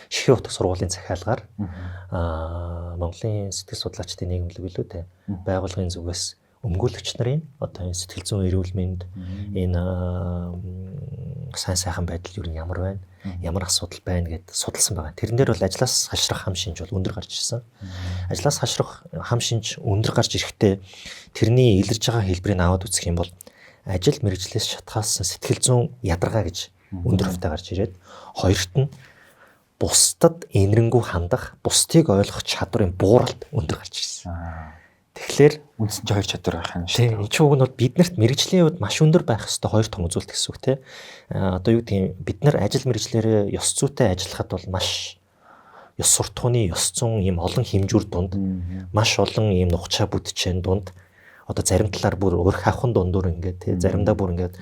Шихийн утга сургуулийн захиалгаар Монголын сэтгэл судлаачдын нийгэмлэг билүү те байгууллагын зүгээс өмгөөлөгч нарын одоо энэ сэтгэл зүйн эрүүл мэнд энэ сайн сайхан байдал юу ямар байна, ямар асуудал байна гэдээ судалсан байгаа. Тэрэн дээр бол ажлаас хашрах хам шинж бол өндөр гарч ирсэн. Ажлаас хашрах хам шинж өндөр гарч ирэхдээ тэрний илэрж байгаа хэлбэрийг аваад үзэх юм бол ажил мэргэжлээс шатгаалсан сэтгэл зүйн ядаргаа гэж өндөр хувьтай гарч ирээд хоёрт нь бусдад энэрэнгүү хандах, бусдыг ойлгох чадварын бууралт өндөр гарч ирсэн. Тэгэхээр үндсэн чинь хоёр чадвар байх юм шүү. Энэ ч үг нь бол биднэрт мэрэгжлийн хувьд маш өндөр байх ёстой хоёр том үзүүлэлт гэсэн үг те. Одоо юу гэдгийг бид нар ажил мэрэгжлэрээ ёс зүйтэй ажиллахад бол маш ёс суртахууны ёс зүйн ийм олон хэмжүүр дунд маш олон ийм нухчаа бүдчийн дунд одоо зарим талаар бүр өрх авхан дундуур ингээд те заримдаа бүр ингээд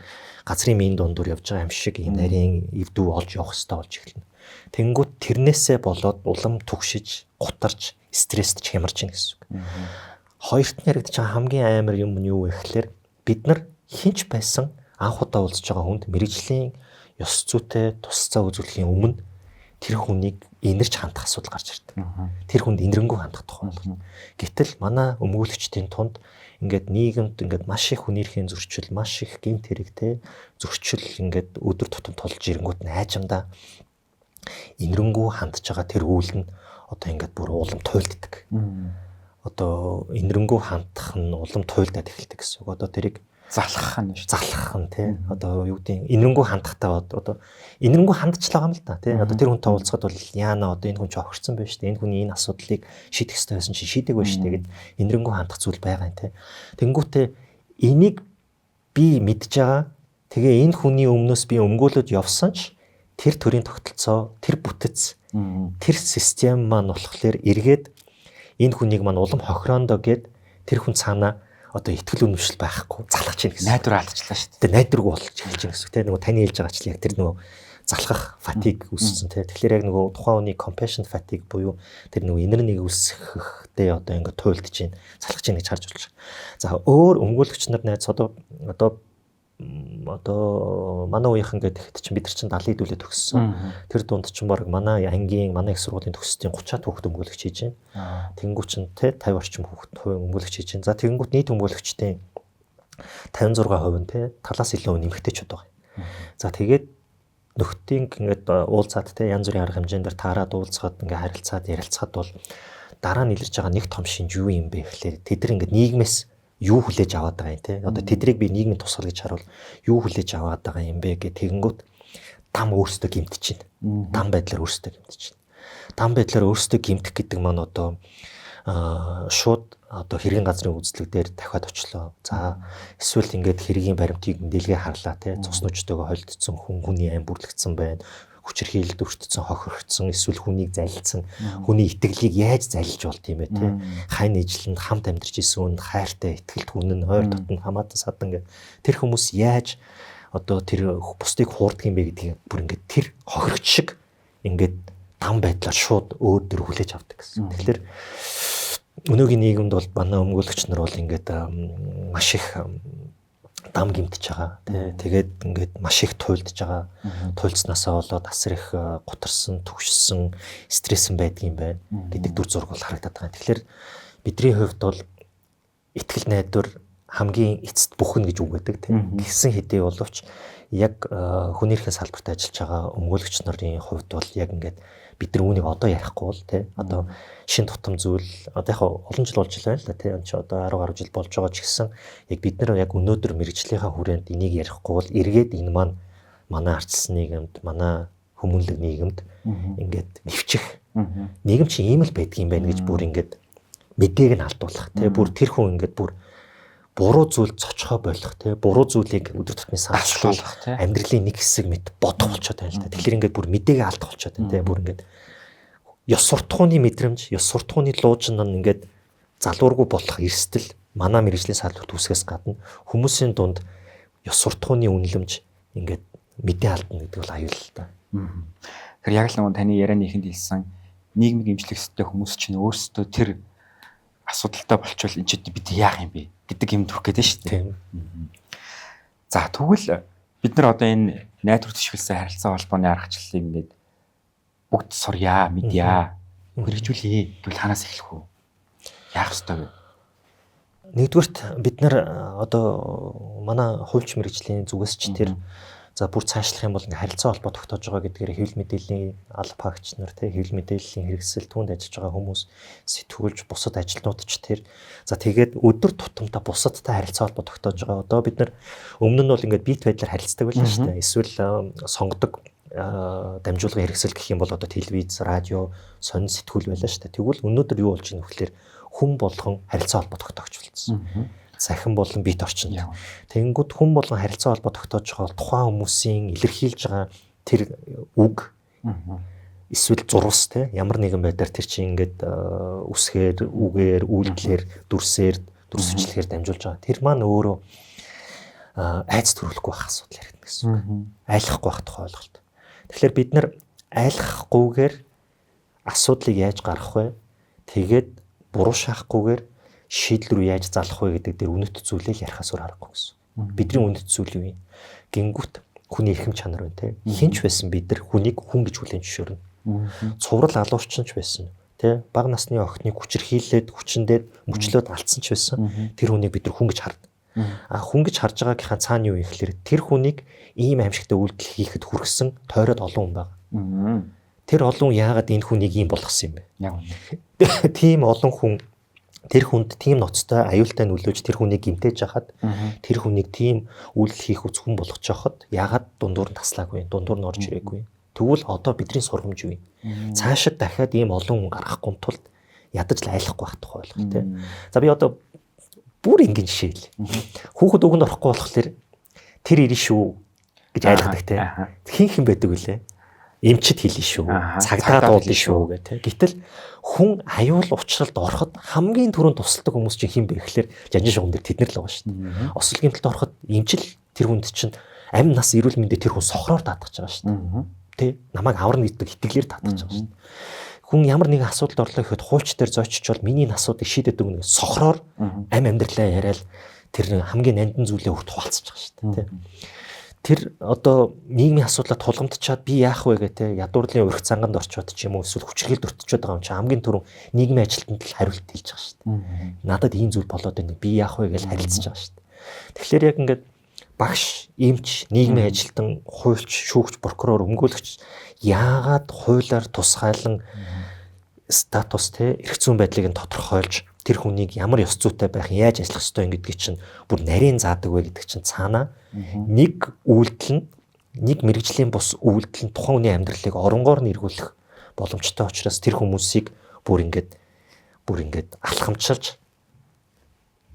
газрын мийн дундуур явж байгаа юм шиг ийм нарийн эвдүү олж явах хэрэгтэй болж эхэлнэ. Тэнгүүд тэрнээсээ болоод улам түгшиж, гутарч, стресст хямарч ийн гэсэн үг. Хоёрт нь яригдж байгаа хамгийн амар юм нь юу вэ гэхээр бид нар хинч байсан анх удаа уулзж байгаа хүнд мэрэгжлийн ёс зүйтэй тусцаа үзүүлэхийн өмнө тэр хүнийг инэрч хандах асуудал гарч ирдэг. Тэр хүнд инэрэнгүү хандах тухай болно. Гэтэл манай өмгөөлөгчдийн тунд ингээд нийгэмд ингээд маш их хүний эрхийн зөрчил, маш их гэмт хэрэгтэй зөрчил ингээд өдөр тутам тулж ирэнгүүт нь хайжамдаа инэрэнгүү хандж байгаа тэр үйл нь одоо ингээд бүр улам туйлддаг. Одоо инэрэнгүү хандах нь улам туйлдаад эхэлдэг гэсэн үг. Одоо тэрийг залхах нь шүү. Залхах нь тий. Одоо юу гэдэг инэрэнгүү хандахтаа одоо инэрэнгүү хандчихлаа юм л да тий. Одоо тэр хүнтэй уулзахад бол яана одоо энэ хүн ч охирцсон байна шүү дээ. Энэ хүний энэ асуудлыг шийдэх хэрэгтэй байсан чи шийдэг байна шүү дээ гэд инэрэнгүү хандах зүйл байгаа юм тий. Тэнгүүтээ энийг би мэдж байгаа. Тэгээ энэ хүний өмнөөс би өмгөөлөд явсан ч тэр төрлийн тогтолцоо, тэр бүтэц, тэр систем маань болохоор эргээд энэ хүнийг маань улам хохироондоо гэд тэр хүн цаана одоо итгэл үнэмшил байхгүй залхаж ийн гэсэн. Найдвар алдчихлаа шүү дээ. Найдваргүй болж эхэлж байгаа гэсэн. Тэр нөгөө таны хэлж байгаачлаа яг тэр нөгөө залхах fatigue үүссэн тий. Тэгэхээр яг нөгөө тухайн хүний compassion fatigue буюу тэр нөгөө инэрнийг үүсгэхдээ одоо ингээд туйлдж чинь залхаж чинь гэж харж болж байгаа. За өөр өмгөөлөгч нар найз одоо манай үеийнхэн гэдэг чинь бид нар чинь 70 дүүлээ төгссөн. Тэр дунд чинь баг манай ангийн манай их сургуулийн төгссөн 30-аад хүүхэд өмгөөлөгч хийж байна. Тэнгүүт чинь тий 50 орчим хүүхэд өмгөөлөгч хийж байна. За тэнгүүт нийт өмгөөлөгчдийн 56% нь тий талаас илүү нэмэгтэйчүүд байгаа. За тэгээд нөхдийн ингээд уулзаад тий янз бүрийн арга хэмжээнд таараад уулзгаад ингээд харилцаад ярилцахад бол дараа нь илэрж байгаа нэг том шинж юу юм бэ гэхлээр тэд нар ингээд нийгмээс юу хүлээж аваад байгаа юм те. Одоо тэдрийг би нийгмийн тусгал гэж харуул юу хүлээж аваад байгаа юм бэ гэх тэгэнгүүт дам өөрсдөө гимтэж байна. Дам байдлаар өөрсдөө гимтэж байна. Дам байдлаар өөрсдөө гимтэх гэдэг маань одоо шууд одоо хэргийн газрын үзлэг дээр дахиад очлоо. За эсвэл ингээд хэргийн баримтыг дэлгээ харлаа те. Цус нүчтэйгээ холдсон хүний айн бүрлэгдсэн байна. Хүчирхийлэлд өртсөн, хохирогдсон, эсвэл хүнийг залилсан, хүний итгэлийг яаж залилж болд юм бэ те. Хай нийжлэнд хамт амьдарч исэн үнд хайртай, итгэлт үнэн, ойр дотн хамаатан садан гэх тэр хүмүүс яаж одоо тэр бусдыг хуурдаг юм бэ гэдгийг бүр ингээд тэр хохирогч шиг ингээд дам байдлаар шууд өөр дөр хүлээж авдаг гэсэн. Тэгэхээр өнөөгийн нийгэмд бол манай өмгөөлөгч нар бол ингээд маш их дам гимтэж байгаа тий. Тэгээд ингээд маш их туйлдж байгаа. Туйлдснаасаа болоод асар их гутарсан, түгшсэн, стрессэн байдгийм байна гэдэг дүр зураг бол харагдаад байгаа. Тэгэхээр бидний хувьд бол итгэл найдвар хамгийн эцэст бүхэн гэж үг байдаг тий. Гэсэн хэдий боловч яг хүнийхээ салбарт ажиллаж байгаа өмгөөлөгч нарын хувьд бол яг ингээд бид нар үүнийг одоо ярихгүй бол тий одоо шин тутам зүйл одоо яг олон жил болж байна л да тий энэ ч одоо 10 гаруй жил болж байгаа ч гэсэн яг бид нар яг өнөөдөр мэрэгжлийнхаа хүрээнд энийг ярихгүй бол эргээд энэ маань манай ардчилсан нийгэмд манай хүмүүнлэг нийгэмд ингээд нэвчих нийгэм чинь ийм л байдг юм байна гэж бүр ингээд мэдээг нь алдуулах тий бүр тэр хүн ингээд бүр буруу зүйл цочхоо болох тий буруу зүйлийг өдөр тутмын санаачлуулах амьдралын нэг хэсэг мэт бодох болчиход байна л да. Тэгэхээр ингээд бүр мэдээг алдах болчиход байна тий бүр ингээд ёс суртахууны мэдрэмж, ёс суртахууны луужин нь ингээд залуургүй болох эрсдэл манай мэрэгжлийн салбарт үүсгээс гадна хүмүүсийн дунд ёс суртахууны үнэлэмж ингээд мэдээ алдна гэдэг бол аюул л да. Тэгэхээр яг л нэг таны ярианы ихэнд хэлсэн нийгмийн имжлэх ёстой хүмүүс чинь өөрсдөө тэр асуудалтай болчвол энэ ч бид яах юм бэ гэдэг юм төрөх гэдэг шүү дээ. За тэгвэл бид нар одоо энэ найдвар төшөглсөн харилцаа холбооны аргачлалыг ингээд бүгд сурья, мэдья, хэрэгжүүлье гэвэл ханаас эхлэх үү? Яах ёстой вэ? Нэгдүгürt бид нар одоо манай хувьч мэрэгжлийн зүгээс ч тэр за бүр цаашлах юм бол ингээ харилцаа холбоо тогтоож байгаа гэдгээр хэвлэл мэдээллийн алба хаагч нар тий хэвлэл мэдээллийн хэрэгсэл түүнд ажиллаж байгаа хүмүүс сэтгүүлч бусад ажилтнууд ч тэр за тэгээд өдөр тутамдаа бусадтай харилцаа холбоо тогтоож байгаа. Одоо бид нар өмнө нь бол ингээ бит байдлаар харилцдаг байлаа шүү дээ. Эсвэл сонгодог дамжуулгын хэрэгсэл гэх юм бол одоо телевиз, радио, сонин сэтгүүл байлаа шүү дээ. Тэгвэл өнөөдөр юу болж байна вэ гэхээр хүн болгон харилцаа холбоо тогтоогч болсон. Сахин болон бит орчинд. Тэнгүүд хүн болгон харилцаа холбоо тогтоож байгаа тухайн хүмүүсийн илэрхийлж байгаа тэр үг эсвэл зурвас те ямар нэгэн байдлаар тэр чинь ингээд үсгээр, үгээр, үйлдэлээр, дүрсвчлэхээр дамжуулж байгаа. Тэр маань өөрөө айц төрүүлэхгүй байх асуудал яригдана гэсэн үг. Айлахгүй байх тухай ойлголт. Тэгэхээр бид нар айлахгүйгээр асуудлыг яаж гаргах вэ? Тэгээд буруу шахахгүйгээр шийдэл рүү яаж залах вэ гэдэг дээр үнэт зүйлийг ярихаас өөр аргагүй гэсэн. Бидний үнэт зүйл юу юм? Гингүүт хүний эрхэм чанар байна те. Хинч байсан бид нар хүнийг хүн гэж хүлээн зөвшөөрнө. Цуврал алуурчин ч байсан те. Бага насны охиныг хүчирхийлээд, хүчиндээд, мөчлөөд алдсан ч байсан. Тэр хүнийг бид нар хүн гэж харна. Хүн гэж харж байгаагийнхаа цаана юу юм гэхээр тэр хүнийг ийм аимшигтай үйлдэл хийхэд хүргэсэн тойроод олон хүн байна. Тэр олон яагаад энэ хүнийг ийм болгосон юм бэ? Яг үнэ. Тийм олон хүн тэр хүнд тийм ноцтой аюултай нөлөөж тэр хүнийг гимтээж хахад тэр хүнийг тийм үйлдэл хийх үзхэн болгож жахад яагаад дундуур нь таслаагүй, дундуур нь орж ирээгүй. Тэгвэл одоо бидний сургамж юу юм? Цаашид дахиад ийм олон хүн гаргахгүй тулд ядаж л айлахгүй байх тухай ойлголт тийм. За би одоо бүр ингийн жишээ хэл. Хүүхэд өгөнд орохгүй болохоор тэр ирнэ шүү гэж айлгадаг тийм. Хин байдаг үлээ. Эмчит хэлнэ шүү. Цагдаа дуулна шүү гэх тийм. Гэтэл хүн аюул учралд ороход хамгийн түрүүнд тусалдаг хүмүүс чинь хэн бэ гэхээр жанжин шугам дээр тэд нар л байгаа шүү дээ. Осол гэмтэлд ороход эмчил тэр хүнд чинь амь нас эрүүл мэндэ тэр хүн сохроор даатгаж байгаа шүү дээ. тэ намайг аварна гэдэг итгэлээр татчих байгаа шүү дээ. Хүн ямар нэгэн асуудалд орлоо гэхэд хуульч дээр зочичвол миний энэ асуудыг шийдэдэг нэг сохроор амьдралаа яриад тэр хамгийн нандин зүйлээ хүрт хуваалцаж байгаа шүү дээ. Тэр одоо нийгмийн асуудлаа тулгамдчаад би яах вэ гэдэг ядуурлын урих цанганд орчоод ч юм уу эсвэл хүчрхийлд өртчөөд байгаа юм чи хамгийн түрүүн нийгмийн ажилтнанд л хариулт хэлж байгаа шүү дээ. Надад ийм зүйл болоод байна. Би яах вэ гэж харилцаж байгаа шүү дээ. Тэгэхээр яг ингээд багш, эмч, нийгмийн ажилтан, хуульч, шүүгч, прокурор, өмгөөлөгч яагаад хуулиар тусгайлан статус эрх зүйн байдлыг нь тодорхойлж тэр хүнийг ямар ёс зүйтэй байх, яаж ажиллах ёстой юм гэдгийг чинь бүр нарийн заадаг вэ гэдэг чинь цаанаа нэг үйлдэл нь нэг мэрэгжлийн бус үйлдэл нь тухайн хүний амьдралыг оронгоор нь эргүүлэх боломжтой учраас тэр хүмүүсийг бүр ингээд алхамчилж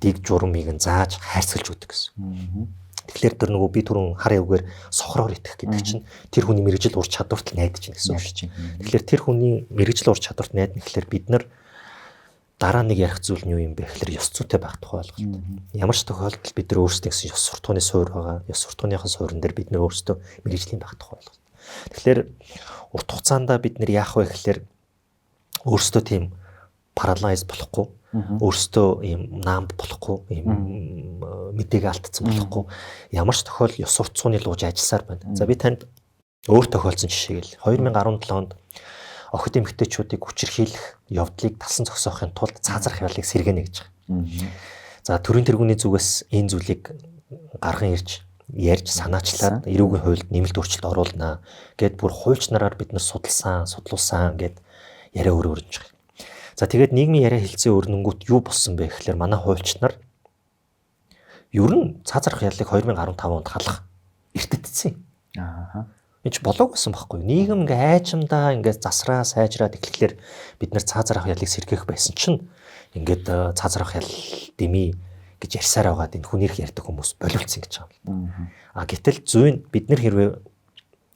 дэг журмыг нь зааж хайрцалж өгдөг гэсэн. Тэгэхээр тэр нөгөө би түрүүн хар явгаар сохроор итгэх гэдэг чинь тэр хүний мэрэгжил ур чадварт найдаж байна гэсэн үг шүү дээ. Тэгэхээр тэр хүний мэрэгжил ур чадварт найдна гэхэлэр бид нар дараа нэг ярих зүйл нь юу юм бэ гэхэлэр ёс зүйтэй байх тухай ойлголт. Ямар ч тохиолдолд бид нар өөрсдөө гэсэн ёс суртахууны суурь байгаа. Ёс суртахууныхаа суурин дээр бид нар өөрсдөө мэрэгжлийн байх тухай ойлголт. Тэгэхээр урт хугацаанд бид нар яах вэ гэхэлэр өөрсдөө тийм паралайз болохгүй, өөрсдөө ийм наамд болохгүй, ийм мэдээг алдсан болохгүй, ямар ч тохиол ёс суртахууны лууж ажилласаар байна. За би танд өөр тохиолдсон жишээг л 2017 онд охид эмэгтэйчүүдийг хүчирхийлэх явдлыг талсан зогсоохын тулд цаазрах явдлыг сэргэнэ гэж байгаа. За төрийн тэргүүний зүгээс энэ зүйлийг гарган ирж ярьж санаачлаад эрүүгийн хуульд нэмэлт өөрчлөлт оруулнаа гэд бүр хуульч нараар бид нар судлуулсан гэд яриа өрөөрж байгаа. За тэгээд нийгмийн яриа хэлцээ өрнөнгүүт юу болсон бэ гэхэлэр манай хуульч нар ер нь цаазрах яллыг 2015 онд халах эртэтсэн. Энд болоог байсан байхгүй. Нийгэм ингээ айчмдаа ингээ засраа сайжраад эхлэхээр бид нар цаазрах яллыг сэргээх байсан чинь ингээд цаазрах ял дэмий гэж ярьсаар байгаад энэ хүнийх ярьдаг хүмүүс боловцсон гэж байгаа юм. Гэтэл зүйн бид нар хэрвээ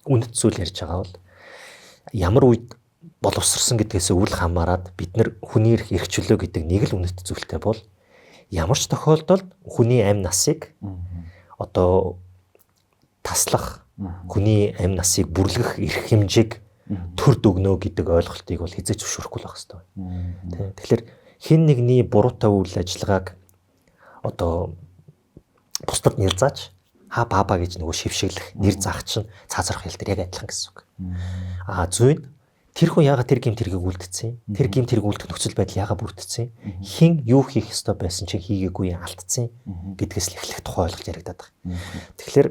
үнэт зүйл ярьж байгаа бол ямар үед боловсрсон гэдгээс үл хамааран бид нар хүний эрх чөлөө гэдэг нэг л үнэт зүйлтэй бол ямар ч тохиолдолд хүний амь насыг одоо таслах, хүний амь насыг бүрлгэх эрх хэмжээг төрд өгнө гэдэг ойлголтыг бол хэзээ ч зөвшөөрөхгүй байх хэрэгтэй. Тэгэхээр хэн нэгний буруутай үйл ажиллагааг одоо бусдад нэр зааж баба гэж нөгөө шившиглэх нэр заах чинь цаазрах ял дээр яг адилхан гэсэн үг. Зүйн тэр хүн яагаад тэр гэмт хэргийг үлдсэн? Тэр гэмт хэрэг үлдэх нөхцөл байдал яагаад бүрдсэн? Хэн юу хийх ёстой байсан чинь хийгээгүй алдсан гэдгээс л эхлэх тухай ойлголт яригадаад байгаа. Тэгэхээр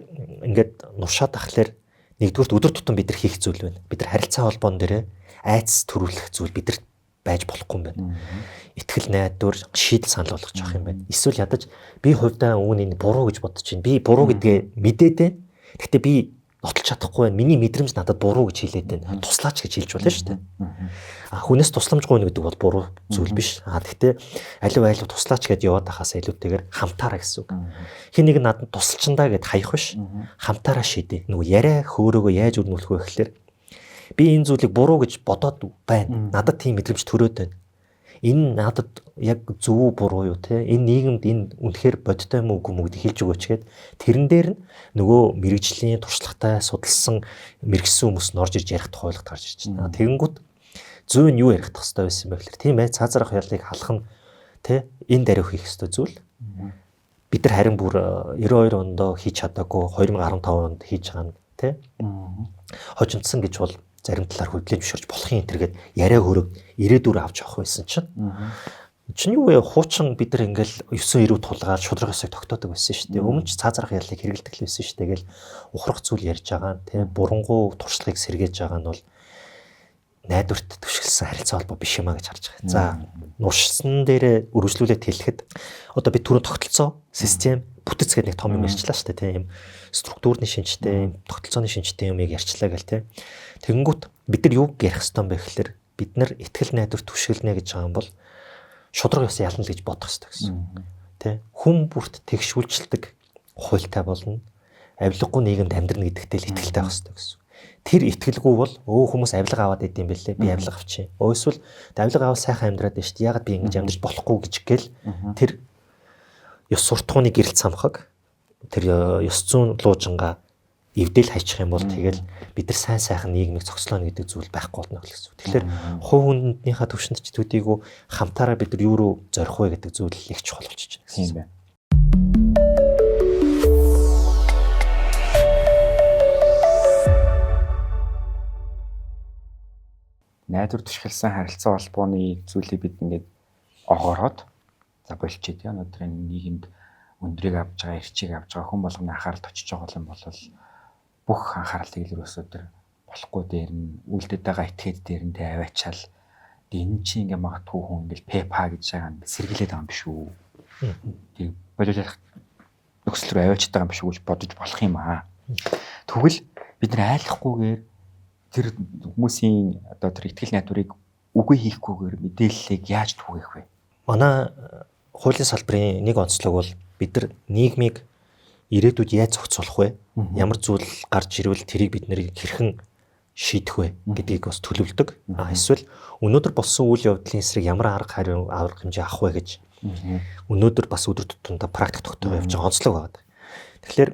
ингээд нуршаад ахлаар нэгдүгürt өдөр тутам бид нар хийх зүйл байна. Бид нар харилцаа холбоон дээр айц төрүүлэх зүйл бидэрт байж болохгүй юм байна. Итгэл найдвар шийдэл санал болгож авах юм байна. Эсвэл ядаж би хувьдаа үүнийг буруу гэж бодож байна. Би буруу гэдгээ мэдээд байна. Гэхдээ би нотолж чадахгүй байна. Миний мэдрэмж надад буруу гэж хэлээд байна. Туслаач гэж хэлж болно шүү дээ. Хүнээс тусламж гуйна гэдэг бол буруу зүйл биш. Гэхдээ аливаа туслаач гэдээ яваад байхаас илүүтэйгээр хамтаараа гэсэн үг. Хин нэг надад тусалчиндаа гэд хаях биш. Хамтаараа шийдэ. Нөгөө яриа хөөрөөгөө яаж өрнүүлэх вэ гэхэлэр би энэ зүйлийг буруу гэж бодоод байна. Надад тийм мэдрэмж төрөөд байна. Энэ надад яг зөв буруу юу те? Энэ нийгэмд энэ үнэхээр бодтой юм уу үгүй мүү гэж хэлж өгөөч гээд тэрэн дээр нь нөгөө мэрэгжлийн туршлагатай судалсан мэрэгсэн хүмүүс нь орж ирж ярих тухай ойлголт гарч ирж байна. Тэгэнгүүт зүй нь юу ярих хэрэгтэй байсан бэ гэхээр тийм ээ цаазрах яллыг халах нь те энэ даруй хийх ёстой зүйл. Бид нар харин бүр 92 ондоо хийж чадаагүй 2015 онд хийж байгаа нь те хожимдсан гэж бол зарим талаар хөдлөж бишэрч болохын энэ төргээд яриа хөрөг ирээдүр авч явах байсан чинь юу вэ хуучин бид нар ингээл 990 тулгаад шудраг ёсыг тогтоодог байсан шүү дээ. Өмнө ч цаазрах яллыг хэрэгэлдэг л байсан шүү дээ. Гэл ухрах зүйл ярьж байгаа нь тийм бурангуй туршлагыг сэргээж байгаа нь бол найдварт төвшилсэн харилцаа холбоо биш юмаа гэж харж байгаа. За нуршсан дээр үргэлжлүүлээд хэлэхэд одоо би түрүү тогтолцоо систем бүтэц гэдэг нэг том юм ярьчлаа шүү дээ тийм структурны шинжтэй тогтолцооны шинжтэй юмыг ярьчлаа гэл тийм тэгэнгүүт бид нар юу ярих ёстой юм бэ гэхэлэр бид нар итгэл найдвар төвшилнэ гэж байгаа юм бол шудраг ёс ялна гэж бодох ёстой гэсэн тийм хүн бүрт тэгшүүлждэг хуультай болно авилгагүй нийгэмд амьдрна гэдэгтэй л итгэлтэй байх ёстой гэсэн. Тэр итгэлгүй бол хүмүүс авилга аваад идэм бэлээ би авилга авчи. Эсвэл авилга авал сайхан амьдраад байна шүү дээ. Ягаад би ингэж амьдрч болохгүй гэж гээл тэр ёс суртахууны гэрэл самхаг тэр ёс зүйн луужингаа эвдэл хайчих юм бол тэгэл бид нар сайн сайхан нийгмийг цогцлооно гэдэг зүйл байхгүй болно гэсэн үг. Тэгэхээр хувь хүндийнхаа төвшөнд ч төдийгүй хамтаараа бид нар юу руу зорих вэ гэдэг зүйл их чухал болчихж байна гэсэн. Тийм байна. Найдвар түшгэлсэн харилцаа холбооны зүйлийг бид ингээд огоороод за болчихъя тийм өнөөдөр энэ нийгэмд өндрийг авж байгаа, эрчийг авж байгаа хүн болгоны анхаарал точиж байгаа юм бол бүх анхаарлыг л ерөөсөө тэр болохгүй дээр нь үлдэд байгаа этгээд дээр нь тэ аваачаал энэ чинь ингээ магадгүй хүн ингээл пепа гэж байгаа юм сэргийлээд байгаа юм биш үү. Тэг бодож нөхцөл рүү аваачаад байгаа юм биш үү гэж бодож болох юм аа. Тэгвэл бид нар айлахгүйгээр тэр хүмүүсийн одоо тэр ихтгэл найдварыг үгүй хийхгүйгээр мэдээллийг яаж түгээх вэ? Манай хуулийн салбарын нэг онцлог бол бид нар нийгмийг ирээдүйд яаж зохицуулах вэ? Ямар зүйл гарч ирвэл тэрийг бид нэр хэрхэн шийдэх вэ гэдгийг бас төлөвлөдөг. Эсвэл өнөөдөр болсон үйл явдлын эсрэг ямар арга хэмжээ авах вэ гэж өнөөдөр бас өдөр тутамдаа практик тогтоогоо явж байгаа онцлог байна. Тэгэхээр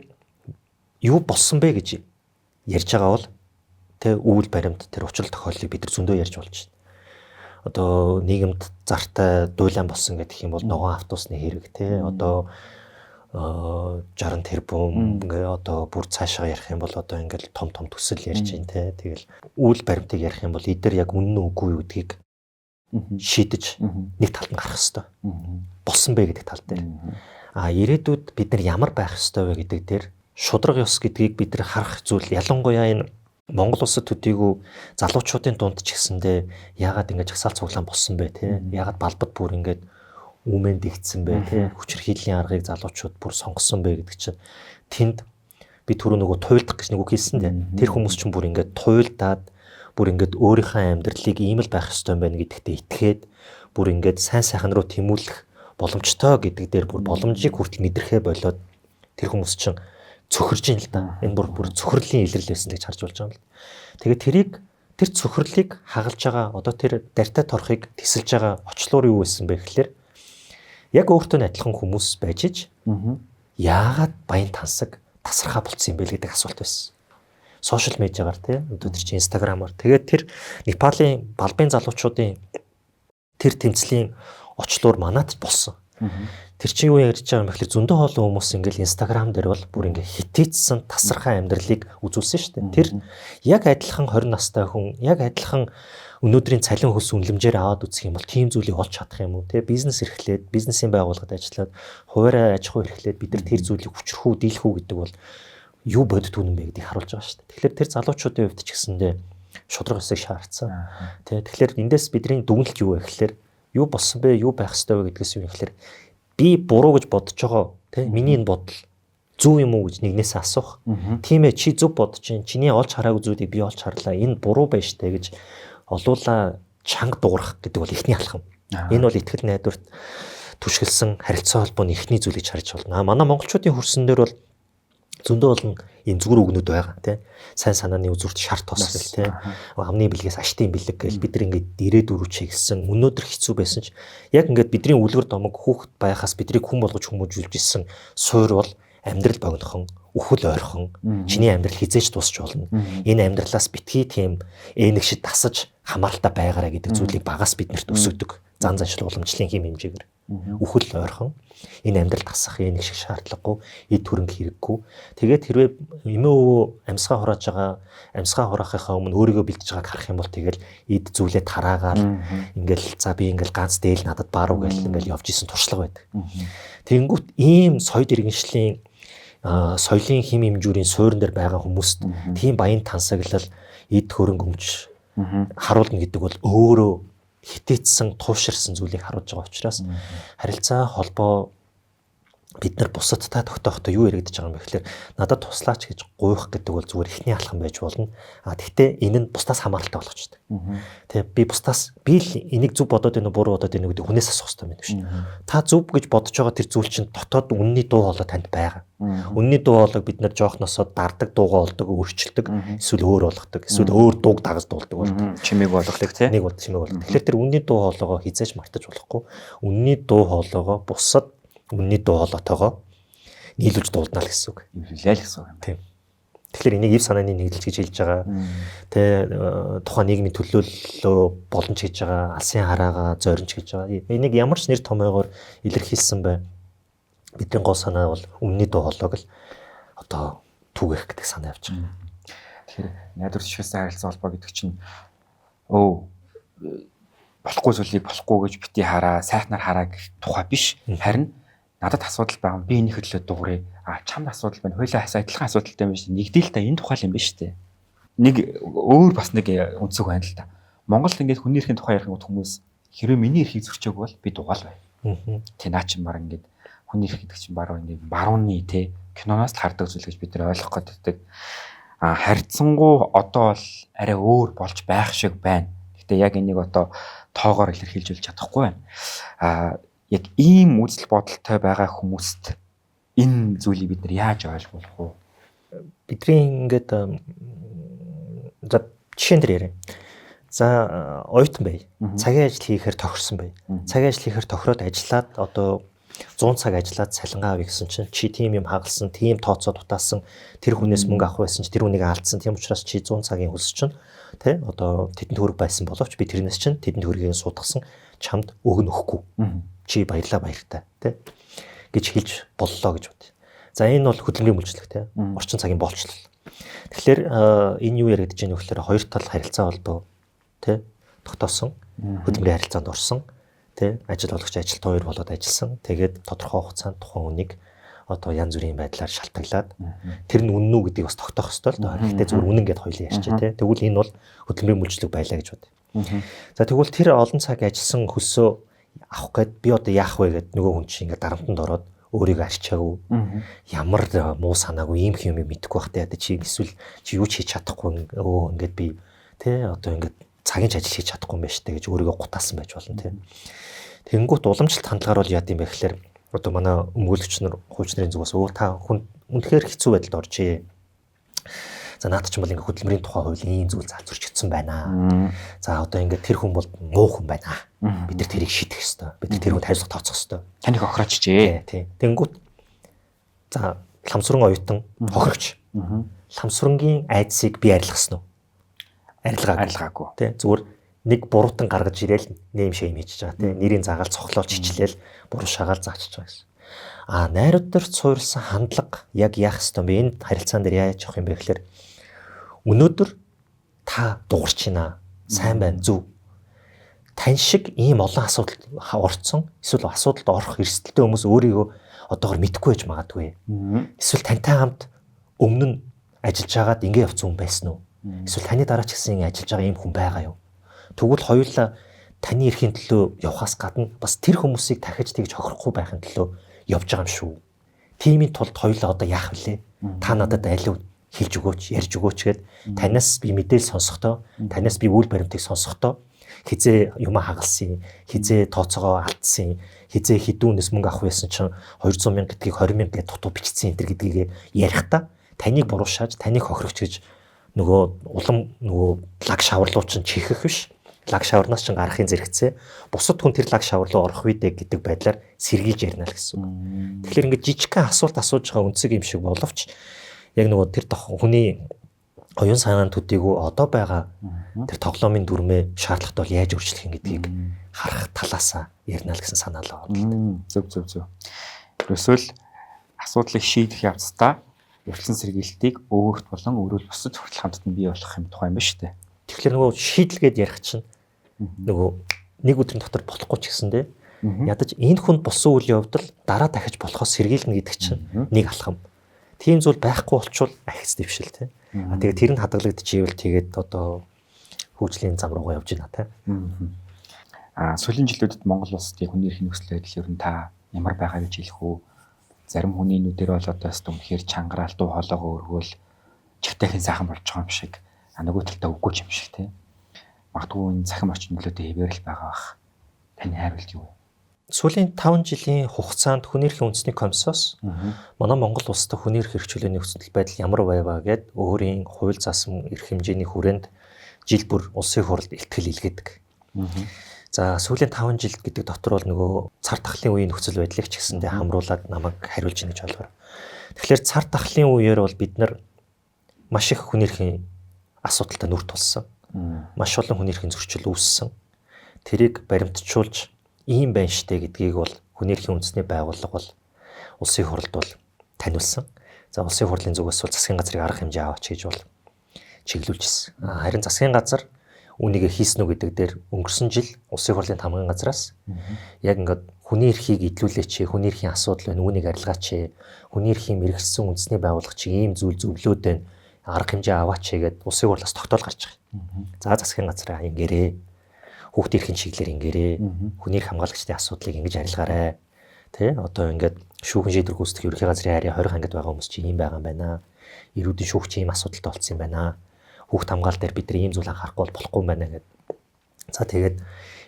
юу болсон бэ гэж ярьж байгаа бол тэ үйл баримт тэр учрал тохиоллыг бид нар зөндөө ярьж болж байна. Одоо нийгэмд зартай дуйлан болсон гэдэг юм бол ногоон автобусны хэрэг тэ одоо 60 тэрбум ингээ одоо бүр цаашаа ярих юм бол одоо ингээл том төсөл ярьж байна те. Тэгэл үйл баримтыг ярих юм бол эдгээр яг үнэн үгүй юу гэдгийг шийдэж нэг талд нь гарах хэрэгтэй. Болсон бэ гэдэг тал дээр. Ирээдүйд бид нар ямар байх ёстой вэ гэдэг дээр шудраг ёс гэдгийг бид нар харах зүйл ялангуяа энэ Монгол улсад төдийгүй залуучуудын дунд ч гэсэндээ яагаад ингэж жагсаал цуглаан болсон бэ те. Яагаад балбад бүр ингээд үмэн дэгдсэн бэ те. Хүчирхийллийн аргыг залуучууд бүр сонгосон бэ гэдэг чинь тэнд би түрүү нөгөө туйлдах гэж нэг үг хэлсэн дээ. Тэр хүмүүс ч бүр ингээд туйлдаад бүр ингээд өөрийнхөө амьдралыг ийм л байх ёстой юм байна гэдэгтээ итгээд бүр ингээд сайн сайхан руу тэмүүлэх боломжтой гэдэг дээр бүр боломжийг хүртэл мэдрэхээ болоод тэр хүмүүс чинь цөхөрж ийн л да. Энэ бүр цөхрлийн илрэл байсан гэж харж болж байгаа юм л. Тэгээд тэр цөхрлийг хагалж байгаа одоо тэр дартай торхыг тесэлж байгаа очлуур юу байсан бэ гэхэлэр яг өөртөө адилхан хүмүүс байж ич яагаад баян тансаг тасархаа болцсон юм бэ гэдэг асуулт байсан. Сошиал медиагаар тийм өнөөдөр чи инстаграмаар тэгээд тэр Непалийн балбын залуучуудын тэр тэмцлийн очлуур манад болсон. Тэр чинь юу ярьж байгаа юм бэ гэхээр зөндөө хоолой хүмүүс ингээл инстаграм дээр бол бүр ингээ хитээцсэн тасархаа амьдралыг үзүүлсэн шүү дээ. Тэр яг адилхан 20 настай хүн яг адилхан өнөөдрийн цалин хөлс үнэлэмжээр аваад үзэх юм бол тийм зүйлийг олж чадах юм уу те. Бизнес эрхлээд бизнесийн байгууллагад ажиллаад хуваарай аж ахуй эрхлээд бид нар тэр зүйлийг хүчрхүү дийлэх үү гэдэг бол юу бодит үнэн бэ гэдгийг харуулж байгаа шүү дээ. Тэгэхээр тэр залуучуудын хувьд ч гэсэндээ шудраг ёсыг шаардсан. Тэ тэгэхээр эндээс бидний дүгнэлт юу вэ гэхээр юу болсон бэ? Юу байх ёстой вэ гэдгээс юу гэхээр би буруу гэж бодож байгаа тий миний энэ бодол зөв юм уу гэж нэгнээс асуух. Тийм ээ чи зөв бодож чинь чиний олж хараагүй зүйлийг би олж харлаа. Энэ буруу байна штэ гэж олуула чанга дуурах гэдэг бол эхний алхам. Энэ бол итгэл найдварт түшгэлсэн харилцаа холбооны эхний зүйл гэж харж байна. Манай монголчуудын хөрсөн дээр бол зөндөө олон ийм зүгэр үгнүүд байгаа тий. Сайн санааны үзүүрт шарт тос гэл тий. Амны бэлгээс аштын бэлэг гэл бид нар ингээд ирээдүр чигсэн өнөөдөр хэцүү байсан ч яг ингээд бидний үлгэр домог хүүхэд байхаас бидрийг хүн болгож хүмүүжүүлж исэн суур бол амьдрал богинохон үхэл ойрхон чиний амьдрал хизээж дуусч болно. Энэ амьдралаас битгий тийм энэгшид тасаж хамааралтай байгаарай гэдэг зүйлийг багаас биднэрт өсгдөг. Зан заншил уламжлалын хэм хэмжээгээр үхэл ойрхон энэ амьдрал тасах энэ шиг шаардлагагүй эд хөрөнгө хэрэггүй. Тэгээд хэрвээ эмээ өвөө амьсгаа хурааж байгаа амьсгаа хураахынхаа өмнө өөрийгөө бэлдэж байгааг харах юм бол тэгэл эд зүйлээ тараагаал ингээл за би ингээл ганц дээл надад бааруу гэл ингээл явж исэн туршлага байдаг. Тэгэнгүүт ийм соёл иргэншлийн соёлын хэм хэмжүүрийн суурин дээр байгаа хүмүүст тийм баян тансаглал эд хөрөнгө өмч харуулна гэдэг бол өөрөө хитээцсэн тууширсан зүйлийг харуулж байгаа учраас харилцаа холбоо бид нар бусадтай тогтоохдоо юу яригдж байгаа юм бэ гэхээр надад туслаач гэж гуйх гэдэг бол зүгээр ихний алхам байж болно. Гэхдээ энэ нь бусдаас хамааралтай болгочтой. Тэгээ би бусдаас би л энийг зөв бодоод байна уу буруу бодоод байна уу гэдэг хүнээс асуух хэрэгтэй байна шүү. Та зөв гэж бодож байгаа тэр зүйл чинь дотоод үнний дуу хоолой танд байгаа. Үнний дуу хоолойг бид нар жоохносоо дардаг дуугаа олдог, өөрчилдөг, эсвэл өөр болгодог, эсвэл өөр дууг дагаж дуулдаг болдог. Чимээг болгодог тийм. Нэг бол чимээг болгодог. Тэгэхээр тэр үнний дуу хоолойгоо хизээж мартаж болохгүй. Үнний дуу хоолойгоо бусад үнний дуу хоолойгоо нийлүүлж дуулна л гэсэн үг. Нийлээл гэсэн үг юм. Тийм. Тэгэхээр энийг ив санааны нэгдэлж гэж хэлж байгаа. Тэ тухайн нийгмийн төлөөллөө боломж хийж байгаа, алсын хараага зоринч гэж байгаа. Энийг ямар ч нэр томьёогоор илэрхийлсэн бай. Бидний гол санаа бол өмнөний дуу хоолойг л одоо түгэх гэдэг санаа явж байгаа. Тэгэхээр найдвар зохиосон харилцаа холбоо гэдэг чинь болохгүй зүйлийг болохгүй гэж бити хараа, сайхнаар хараа гэх тухай биш. Харин надад асуудал байгаа. Би энэ хөдлөө дуурай. Чамд асуудал байна. Хоёулаа адилхан асуудалтай юм биш. Нэгдэл та энэ тухай юм биш үү? Нэг өөр бас нэг үндсэг байна л та. Монголд ингээд хүний эрхийн тухай ярих хүмүүс хэрэв миний эрхийг зөрчөөг бол би дугаал бай. Тэ наа чинь баг ингээд хүний эрх гэдэг чинь баруун ингээд барууны те киноноос л хардаг зүйл гэж бид нэр ойлгох гэдэг. Харьцангуй одоо бол арай өөр болж байх шиг байна. Гэтэ яг энийг одоо тоогоор илэрхийлж чадахгүй байна. Яг ийм үзэл бодолтой байгаа хүмүүст энэ зүйлийг бид нар яаж ойлгох вэ? Бидний ингээд за жишээн дээр ярив. За оюутан бай. Цагийн ажил хийхээр тохирсон бай. Цагийн ажил хийхээр тохироод ажиллаад одоо 100 цаг ажиллаад цалингаа авъя гэсэн чинь чи тийм юм хагалсан, тийм тооцоо дутаасан, тэр хүнээс мөнгө авах байсан чи тэр хүнийг алдсан. Тийм учраас чи 100 цагийн хөлс чинь тэ одоо тэдэнд төгрөг байсан боловч би тэрнээс чинь тэдэнд төгрөгийг суудгасан чамд өгнөхгүй. Чи баяртай тэ гэж хэлж боллоо гэж бод. За энэ бол хөдөлмөрийн мүлжлэг тэ орчин цагийн болцлол. Тэгэхээр энэ юу яригдж байгаа нөхлөөр хоёр тал харилцаа холбоо тэ тогтоосон хөдөлмөрийн харилцаанд орсон тэ ажил олгогч ажилт хоёр болоод ажилласан. Тэгээд тодорхой хугацаанд тухайн хүнийг одоо янз бүрийн байдлаар шалтгаалаад тэр нь үнэн үү гэдгийг бас тогтоох ёстой л доо. Гэхдээ зүгээр үнэн гэдээ хоёлын ярьчих тэ. Тэгвэл энэ бол хөдөлмөрийн мүлжлэг байлаа гэж бод. За тэгвэл тэр олон цаг ажилласан хөлсөө авах гээд би одоо яах вэ гэд нөгөө хүн чинь ингээд дарамтанд ороод өөрийгөө арчаагүй ямар муу санаагүй ийм юм мэдэхгүй бахтай яа чи эсвэл чи юу ч хийж чадахгүй ингээд би тэ одоо ингээд цагийн ажил хийж чадахгүй юм байна штэ гэж өөрийгөө гутаасан байж болно тэ. Тэнгүүт уламжлалт хандлагаар бол яа гэм бэ гэхээр одоо манай өмгөөлөгч нар хууч нарын зүгээс та хүн үнэхээр хэцүү байдалд оржээ. За наад чинь бол ингээд хөдөлмөрийн тухай хуулийн ийм зүйл залзуурчдсан байна. За одоо ингээд тэр хүн бол муу хүн байна. Бид нар тэрийг шийдэх ёстой. Бид нар тэр хүнд хариуцлага тооцох ёстой. Таныг хохироочихжээ. Тийм. Тэнгүүт за ламсран оюутан хохирогч. Ламсрангийн айдсыг би арилгасан уу? Арилгаагүй. Тийм. Зүгээр нэг буруутан гаргаж ирээл нэм шэм хийж байгаа тийм. Нэрийн загаал цохлоолж хичлээл буруу шагаал заачиж байгаа гэсэн. Найруудаарч суурилсан хандлага яг яах ёстой бэ? Энэ харилцаан дээр яаж явах юм бэ гэхээр өнөөдөр та дуурч байна. Сайн байна, зөв. Тань шиг ийм олон асуудалд орцсон, эсвэл асуудалд орох эрсдэлтэй хүмүүс өөрийгөө одоогор мэдэхгүй байж магадгүй. Эсвэл тантай хамт өмнө нь ажиллаж байгаад ингэ явцсан хүн байсан уу? Эсвэл таны дараа ч гэсэн ингэ ажиллаж байгаа ийм хүн байгаа юу? Тэгвэл хоёулаа таны эрхийн төлөө явхаас гадна бас тэр хүмүүсийг дахиж тэгж хохирохгүй байхын төлөө явж байгаа юм шүү. Тимийн тулд хоёулаа одоо яах вүлээ? Та надад алив хэлж өгөөч, ярьж өгөөч гэд танаас би мэдээлэл сонсохдоо, танаас би үйл баримтыг сонсохдоо хизээ юм хагалсан, хизээ тооцоогоо алдсан, хизээ хідүүнээс мөнгө авах байсан чинь 200 мянга гэдгийг 20 мянга гэдээ дутуу бичсэн энэ төр гэдгийг ярихдаа таныг буруушааж, таныг хохирогч гэж нөгөө улам нөгөө лаг шаварлуу чинь чихэх биш. Лаг шаварнаас чинь гарахын зэрэгцээ бусад хүн тэр лаг шаварлуу орох үедээ гэдэг байдлаар сэргийлж ярина л гэсэн үг. Тэгэхээр ингээд жижигхэн асуулт асууж байгаа үнцэг юм шиг боловч яг нөгөө тэр хүний оюун санааны төдийгүй одоо байгаа тэр тоглоомын дүрмээ шаардлагатай бол яаж өөрчлөх юм гэдгийг харах талаасаа ярина л гэсэн санаа л байна. Зөв. Эсвэл асуудлыг шийдэх явцдаа өвчлөн сэргийлтийг өөрт болон өөрөөр бусад хүртэл хамтд нь бий болох юм тухай юм ба штэ. Тэгэхээр нөгөө шийдэлгээд ярих чинь нөгөө нэг өдрийн дотор болохгүй ч гэсэндээ ядаж энэ хүнд болсон үйл явдал дараа дахиж болохоос сэргийлнэ гэдэг чинь нэг алхам. Тийм зүйл байхгүй болчвол ахиц дэвшил тий. Тэгээд тэр нь хадгалагдчихвэл тэгээд одоо хөгжлийн зам руугаа явж байна тий. Сүүлийн жилүүдэд Монгол улсад хүний эрхийн нөхцөл байдал ер нь та ямар байгаа гэж хэлэх үү? Зарим хүний нүдээр бол одоо хэвээр үнэхээр чангараал дуу хоолойгоо өргөөл чигтэйхэн сайхан болж байгаа юм шиг нөгөө талдаа үгүй юм шиг тий. Магадгүй энэ цахим орчин нөлөөтэй хэвээр л байгаа бах. Таны хариулт юу вэ? Сүүлийн 5 жилийн хугацаанд хүний эрхийн үндэсний комиссоос манай Монгол улсад хүний эрх хэрэгжүүлээний нөхцөл байдал ямар байваа гэд өөрийн хууль заасан эрх хэмжээний хүрээнд жил бүр улсын хурлд илтгэл илгээдэг. За сүүлийн 5 жил гэдэг дотор бол нөгөө цар тахлын үеийн нөхцөл байдлыг ч гэсэндээ хамруулад намайг хариулж ийн гэж болгоо. Тэгэхээр цар тахлын үеэр бол бид нар маш их хүний эрхийн асуудалтай нүр тулсан. Маш олон хүний эрхийн зөрчил үүссэн. Тэрийг баримтжуулж ийм байна штэ гэдгийг бол хүний эрхийн үндэсний байгууллага бол улсын хурлд бол таниулсан. За улсын хурлын зүгээс бол засгийн газрыг арга хэмжээ аваач гэж бол чиглүүлжсэн. Харин засгийн газар үүнийг хийсэн үү гэдэг дээр өнгөрсөн жил улсын хурлын тамгын газраас яг ингээд хүний эрхийг идлүүлээч, хүний эрхийн асуудал байна, үүнийг арилгаач, хүний эрхийн мэрэгчсэн үндэсний байгууллага чи ийм зүйл зөвлөөд байна, арга хэмжээ аваач гэдэг улсын хурлаас тогтоол гарч байгаа. За засгийн газраа ингээрээ, хүүхдийн эрхийн чиглэлээр ингээрээ, хүний эрх хамгаалагчдын асуудлыг ингэж арилгаарай. Тэ одоо ингээд шүүхэн шийдвэр гүйцэтгэх ерөнхий газрын харьяа 20 ангид байгаа хүмүүс чи ийм байгаа юм байна. Ирүүдийн шүүгч ийм асуудалтай болсон юм байна. Хүүхд хамгаалал дээр бид нар ийм зүйл анхаарахгүй болохгүй юм байна гэдэг. За тэгээд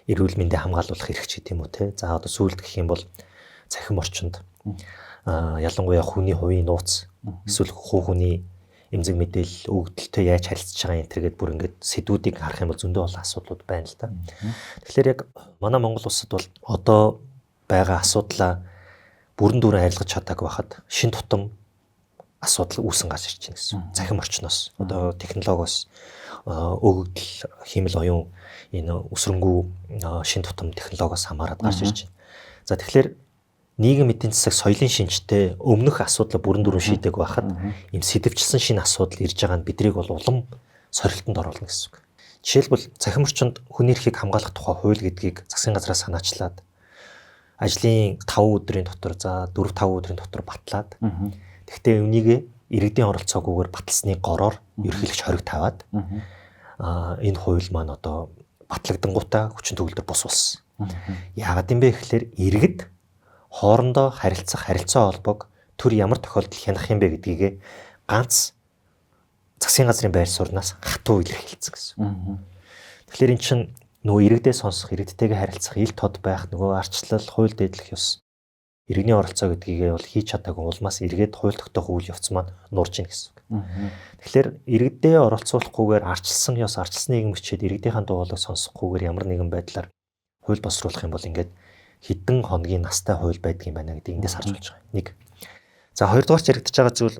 эрүүл мэндийг хамгаалуулах эрх ч гэдэг юм уу те. За одоо сүүлд гэх юм бол цахим орчинд ялангуяа хүний хувийн нууц эсвэл хүний эмзэг мэдээлэл өгдөлтөй яаж харилцаж байгаа юм тэргээд бүр ингээд сэдвүүдийг харах юм бол зөндөө олон асуудлууд байна л да. Тэгэхээр яг манай Монгол улсад бол одоо байгаа асуудлаа бүрэн дүүрэн арилгаж чадаагүй байхад шин тутам асуудал үүсэн гарч ирж байна гэсэн. Цахим орчноос одоо технологиос өгөгдөл хиймэл оюун энэ өсрөнгүү шин тутам технологиос хамаарат гарч ирж байна. За тэгэхээр нийгэм эдийн засаг соёлын шинжтэй өмнөх асуудал бүрэн дүүрэн шийдэг байхад ийм сэдвчилсэн шинэ асуудал ирж байгаа нь бидрийг бол улам сорилтонд оруулна гэсэн үг. Жишээлбэл цахим орчинд хүний эрхийг хамгаалах тухай хууль гэдгийг засгийн газраас санаачлаад ажлын 5 өдрийн дотор за 4-5 өдрийн дотор батлаад тэгтээ үнийг иргэдийн оролцоогүйгээр баталсны гороор ерөнхийлөгч хориг тавиад энэ хууль маань одоо батлагдангуудаа хүчин төгөлдөр бус болсон. Яагаад юм бэ гэхээр иргэд хоорондоо харилцах харилцаа холбоог төр ямар тохиолдолд хянах юм бэ гэдгийг ганц засгийн газрын байр сууриас хатуу илэрхийлсэн гэсэн. Тэгэхээр эн чинь нөгөө иргэдээ сонсох, иргэдтэйгээ харилцах, ил тод байх, нөгөө арчлал, хууль дэдлэх ёс, иргэний оролцоо гэдгийг бол хийж чадаагүй улмаас эргээд хууль тогтоох үйл явц маань нуурж ийн гэсэн үг. Тэгэхээр иргэдээ оролцуулахгүйгээр арчилсан ёс, арчилсан нийгэм бичээд иргэдийнхэн дуулыг сонсохгүйгээр ямар нэгэн байдлаар хууль босруулах юм бол ингээд хэдэн хоногийн настай хууль байдаг юм байна гэдгийг эндээс харж болж байгаа. Нэг. За хоёрдугаар яригдж байгаа зүйл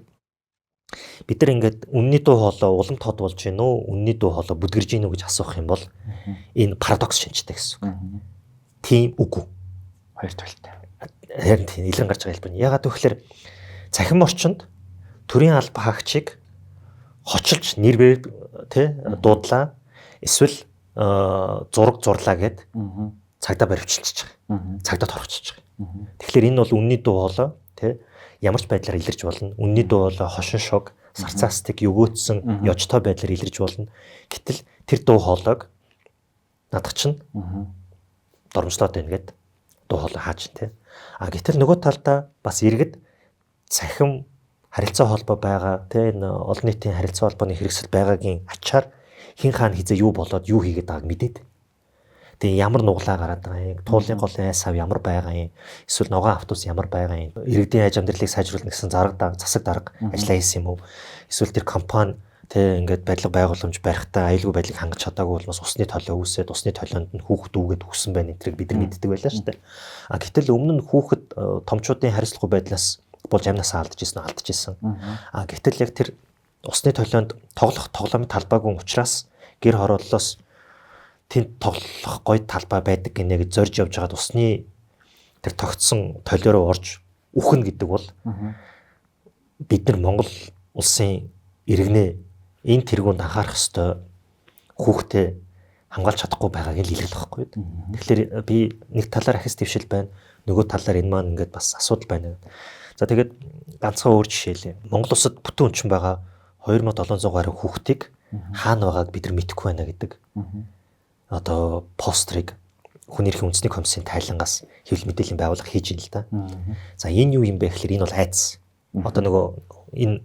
бид нар ингээд үнний дуу хоолой улам тод болж гин үү, үнний дуу хоолой бүдгэрж гин үү гэж асуух юм бол энэ парадокс шинжтэй гэсэн үг. Тийм үгүй. Хоёр талтай. Харин тийм илэн гарч байгаа хэлбэр. Ягаад гэвэл цахим орчинд төрийн алба хаагчийг хочилж нэрвэр тэ дуудлаа эсвэл зураг зурлаа гэд цагдаа баривчилж байгаа. Цагдаа торгочж байгаа. Тэгэхээр энэ бол үнний дуу хоолой тэ ямар ч байдлаар илэрч болно. Үнний дуу хоолой хошин шог, сарцаастик өгөөдсөн ёжтой байдлаар илэрч болно. Гэтэл тэр дуу хоолойг надах чинь дормжлоод байна гэд дуу хоолой хааж тэ. Гэтэл нөгөө талдаа бас иргэд цахим харилцаа холбоо байгаа тэ энэ олон нийтийн харилцаа холбооны хэрэгсэл байгаагийн ачаар хин хаана хизээ юу болоод юу хийгээд байгааг мэдээд. Тэгээ ямар нуглаа гараад байгаа юм, туулын голын айсав ямар байгаа юм, эсвэл ногоон автобус ямар байгаа юм, иргэдийн аж амьдралыг сайжруулах гэсэн засаг дарга ажиллаа хийсэн юм уу? Эсвэл тэр компани тэ ингээд барилга байгууламж барихтаа аюулгүй байдлыг хангаж чадаагүй болмоос усны толио үүсээд усны толионд нь хүүхэд үгээд өгсөн байна энтрийг бид нар мэддэг байлаа шүү дээ. Гэтэл өмнө нь хүүхэд томчуудын хариуцлагагүй байдлаас болж амнасаа алдчихсан. Гэтэл яг тэр усны толионд тоглоомын талбайгүй учраас гэр хорооллоос тэнд тоглох гоё талбай байдаг гинэ гэж зорж явж байгаад усны тэр тогтсон толио руу орж үхнэ гэдэг бол бид нар Монгол улсын иргэнэ энэ тэргуунд анхаарах ёстой хүүхдээ хамгаалж чадахгүй байгааг л илэрлэх байхгүй. Тэгэхээр би нэг талаар ахис твшил байна. Нөгөө талаар энэ маань ингээд бас асуудал байна. За тэгээд ганцхан өөр жишээлээ. Монгол улсад бүтэн үнчин байгаа 2700 гаруй хүүхдийг хаана байгааг бид нар мэдэхгүй байна гэдэг. Одоо пострыг хүний эрхийн үндэсний комиссийн тайлангаас хэвлэл мэдээллийн байгууллага хийж ийн л да. За энэ юу юм бэ гэхээр энэ бол айдас. Одоо нөгөө энэ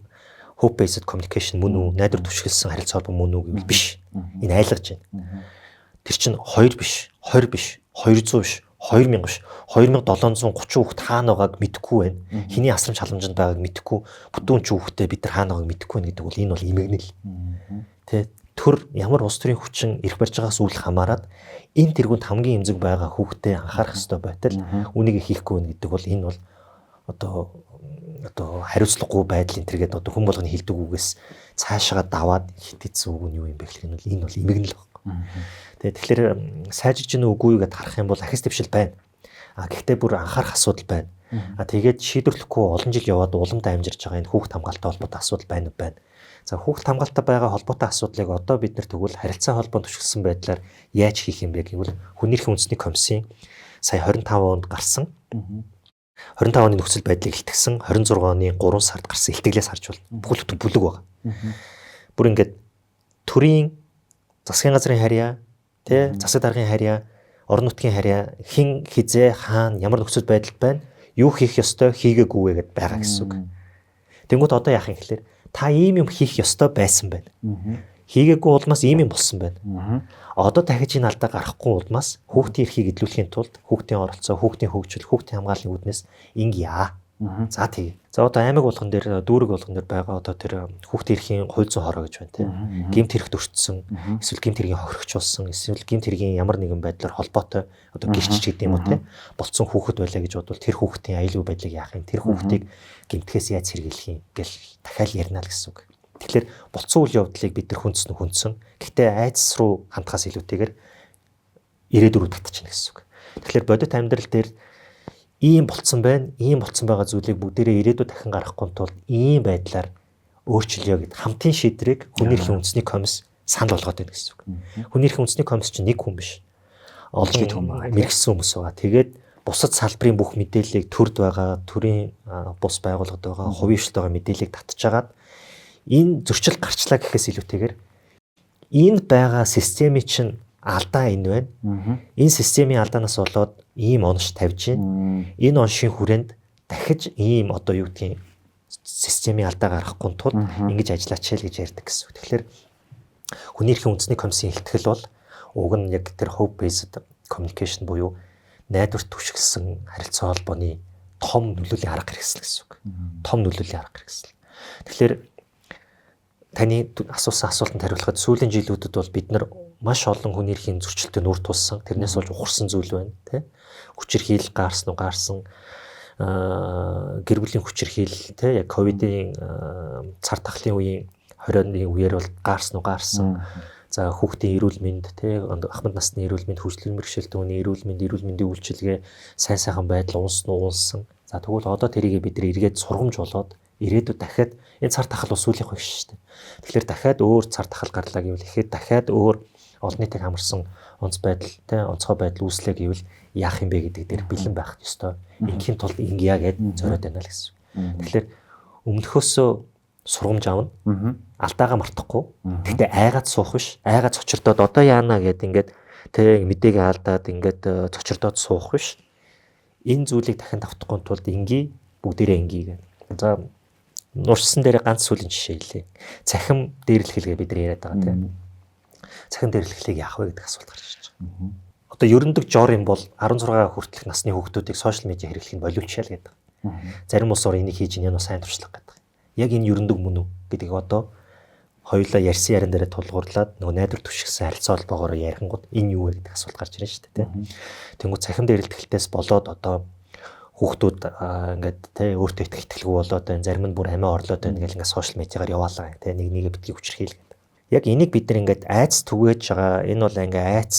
hope based communication мөн үү, найдвар түшгэлсэн харилцаа холбоо мөн үү гэвэл биш. Энэ айлгаж байна. Тэр чинь 2 биш, 20 биш, 200 биш, 2000 биш, 2730 хүүхэд хаана байгааг мэдэхгүй байна. Хиний асрамж халамжинд байгааг мэдэхгүй, бүтэн ч хүүхдээ бид нар хаана байгааг мэдэхгүй байна гэдэг бол энэ бол имэгнэл. Тэ төр ямар улс төрийн хүчин эрх барьж байгаас үл хамааран энэ тэргуунд хамгийн эмзэг байгаа хүүхдээ анхаарах ёстой байтал үнийг хийхгүй байна гэдэг бол энэ бол одоо хариуцлагагүй байдал энэ төргээд одоо хүн болгоны хэлдэг үгээс цаашаа даваад хитэцсэн үг нь юу юм бэ гэхэл энэ бол имэгнэл байна. Тэгэхээр сайжирч ийн үгүй гэдээ харах юм бол ахис твшил байна. Гэхдээ бүр анхаарах асуудал байна. Тэгээд шийдвэрлэхгүй олон жил яваад уламд амжирч байгаа энэ хүүхд хамгаалалттай холбоотой асуудал байна. За хүүхд хамгаалалттай байгаа холбоотой асуудлыг одоо бид нар тэгвэл харилцаа холбоонд тушилсан байдлаар яаж хийх юм бэ гэвэл Хүний эрхийн үндэсний комиссийн сая 25 онд гарсан 25 оны нөхцөл байдлыг илтгэсэн 26 оны 3 сард гарсан илтгэлээс харж бол бүхэл бүтэн бүлэг байгаа. Бүр ингээд төрийн засгийн газрын харьяа, засаг даргын харьяа, орон нутгийн харьяа хэн хизээ хаана ямар нөхцөл байдалд байна, юу хийх ёстой хийгээгүй гэдээ байгаа гэсэн үг. Тэнгүүд одоо яах юм гэхээр та ийм юм хийх ёстой байсан байна. Хийгээгүй улмаас ийм юм болсон байна. Одоо дахиж энэ алдаа гарахгүй улмаас хүүхдийн эрхийг эдлүүлэхийн тулд хүүхдийн оролцоо, хүүхдийн хөгжил, хүүхдийн хамгааллын үүднээс ингэя. За тэгээ. За одоо аймаг болгон дээр, дүүрэг болгон дээр байгаа одоо тэр хүүхдийн эрхийн хууль зүйн хороо гэж байна тийм. Гэмт хэрэгт өртсөн, эсвэл гэмт хэргийн хохирогчулсан, эсвэл гэмт хэргийн ямар нэгэн байдлаар холбоотой одоо гэрчч гэдэг юм уу тийм. Болцсон хүүхэд байлаа гэж бодвол тэр хүүхдийн аюулгүй байдлыг яах юм, тэр хүүхдийг гэмтгээс яаж сэргийлэх юм гэл дахиад ярина л гэсэн үг. Тэгэхээр болцсон үйл явдлыг бид нар хүндсэн. Гэхдээ айдас руу хандхаас илүүтэйгээр ирээдүр рүү татчихна гэсэн үг. Тэгэхээр бодит амьдрал дээр ийм болцсон байгаа зүйлийг бүгдээрээ ирээдүйд дахин гаргахгүй тулд ийм байдлаар өөрчлөё гэд хамтын шийдрийг Хүний эрхийн үндэсний комисс санал болгоод байна гэсэн үг. Хүний эрхийн үндэсний комисс чинь нэг хүн биш. Олон мэрэгсэн хүмүүс байгаа. Тэгээд бусад салбарын бүх мэдээллийг төрд байгаа, төрийн бус байгууллагад байгаа, хувийн хвшилт байгаа мэдээллийг татчихагаад энэ зөрчил гарчлаа гэхээс илүүтэйгээр энэ байгаа системийн чинь алдаа энэ байна. Энэ системийн алдаанаас болоод ийм онш тавьж байна. Энэ оншийн хүрээнд дахиж ийм одоо юу гэдгийг системийн алдаа гаргахгүй тул ингэж ажиллаач гэж ярьдаг гэсэн. Тэгэхээр Хүний эрхийн үндэсний комиссийн илтгэл бол уг нь яг тэр hope based communication буюу найдварт түшиглсэн харилцаа холбооны том нөлөөлийн арга хэрэгсэл гэсэн үг. Том нөлөөлийн арга хэрэгсэл. Тэгэхээр таны асуусан асуултанд хариулахад сүүлийн жилүүдэд бол бид нар маш олон хүний эрхийн зөрчилдөд нүүр тулсан. Тэрнээс болж ухарсан зүйл байна, тий. Хүчирхийлэл гарсан, гэр бүлийн хүчирхийлэл, тий. Яг ковидын цар тахлын үеийн 20-ны үеэр бол гарсан. За хүүхдийн эрүүл мэнд, тий. Ахмад насны эрүүл мэнд, хөгжлийн мэргэжилтийн эрүүл мэндийн үйлчилгээ, сайн байдал унсан. За тэгвэл одоо тэрийг бид нар эргээд сургамж болоод ирээдүйд дахиад энэ цар тахал ус үлэх байх шүү дээ. Тэгэхээр дахиад өөр цар тахал гарлаа гэвэл ихэд дахиад өөр олон нийтийг хамарсан онцгой байдал үүслэх гэвэл яах юм бэ гэдэг дээр бэлэн байх ёстой. Ингийн тулд ингэя гэд зориод байна л гэсэн. Тэгэхээр өмнөхөөсөө сургамж авна. Алдаагаа мартахгүй. Гэхдээ айгаад суух биш. Айгаад цочирдоод одоо яана гэд ингээд тэг мэдээг алдаад ингээд цочирдоод суух биш. Энэ зүйлийг дахин давтахгүй тулд бүгдээрээ ингэе гэх. За нуршсан дээр ганц сүлийн жишээ хэлье. Цахим дээрлэхэлгээ бид нар яриад байгаа тийм. Цахим дээрлэхлийг яах вэ гэдэг асуулт гарч ирж байгаа. Одоо ерөндөг жор юм бол 16 хүртэлх насны хүүхдүүдийг сошиал медиа хэрэглэхийг болиулчихъя л гэдэг. Зарим улс орн энийг хийж энэ нь сайн туршлага гэдэг. Яг энэ ерөндөг мөн үү гэдгийг одоо хоёулаа ярьсан яран дээр тулгуурлаад нөгөө найдвар түшигсэн харилцаа холбоогоор ярихангууд энэ юу вэ гэдэг асуулт гарч ирнэ шүү дээ тийм. Тэнгүүд цахим дээрлэхлээс болоод одоо хүүхдүүд ингээд тий өөртөө их итгэлгүй болоод байна. Зарим нь бүр амиа орлоод байна гэл ингээд сошиал медиагаар яваалаа тий нэгийг битгий хүчрхийл гэдэг. Яг энийг бид нар ингээд айц түгээж байгаа. Энэ бол ингээд айц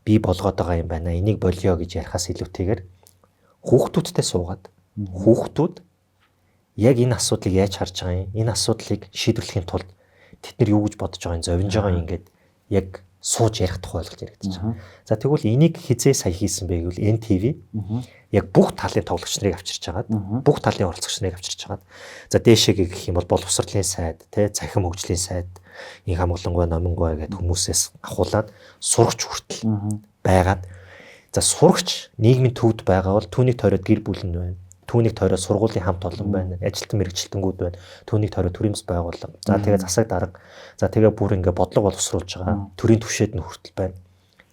бий болгоод байгаа юм байна. Энийг болио гэж ярихаас илүүтэйгээр хүүхдүүдтэй суугаад хүүхдүүд яг энэ асуудлыг яаж харж байгаа юм? Энэ асуудлыг шийдвэрлэхийн тулд тэд нар юу гэж бодож байгаа юм? Зовж байгаа юм ингээд яг сууж ярих тухай ойлгож яригдчих. За тэгвэл энийг хизээ сая хийсэн бэ гэвэл NTV яг бүх талын тоглогч нарыг авчирч хагаад бүх талын оролцогч нарыг авчирч хагаад за дээшээ гэх юм бол боловсролын сайд тий цахим хөгжлийн сайд инх хамгаалангуй номингуй гэдэг хүмүүсээс ахуулаад сурагч хүртэл байгаад за сурагч нийгмийн төвд байгаа бол түүнийг тойроод гэр бүл нь байна. Түүнийг тойроо сургуулийн хамт олон байна. Ажилтан мэрэгчлэнгүүд байна. Түүнийг тойроо төрийн бас байгууллага. За тэгээ засаг дарга. За тэгээ бүр ингээ бодлого боловсруулж байгаа. Төрийн түвшээд нь хүртэл байна.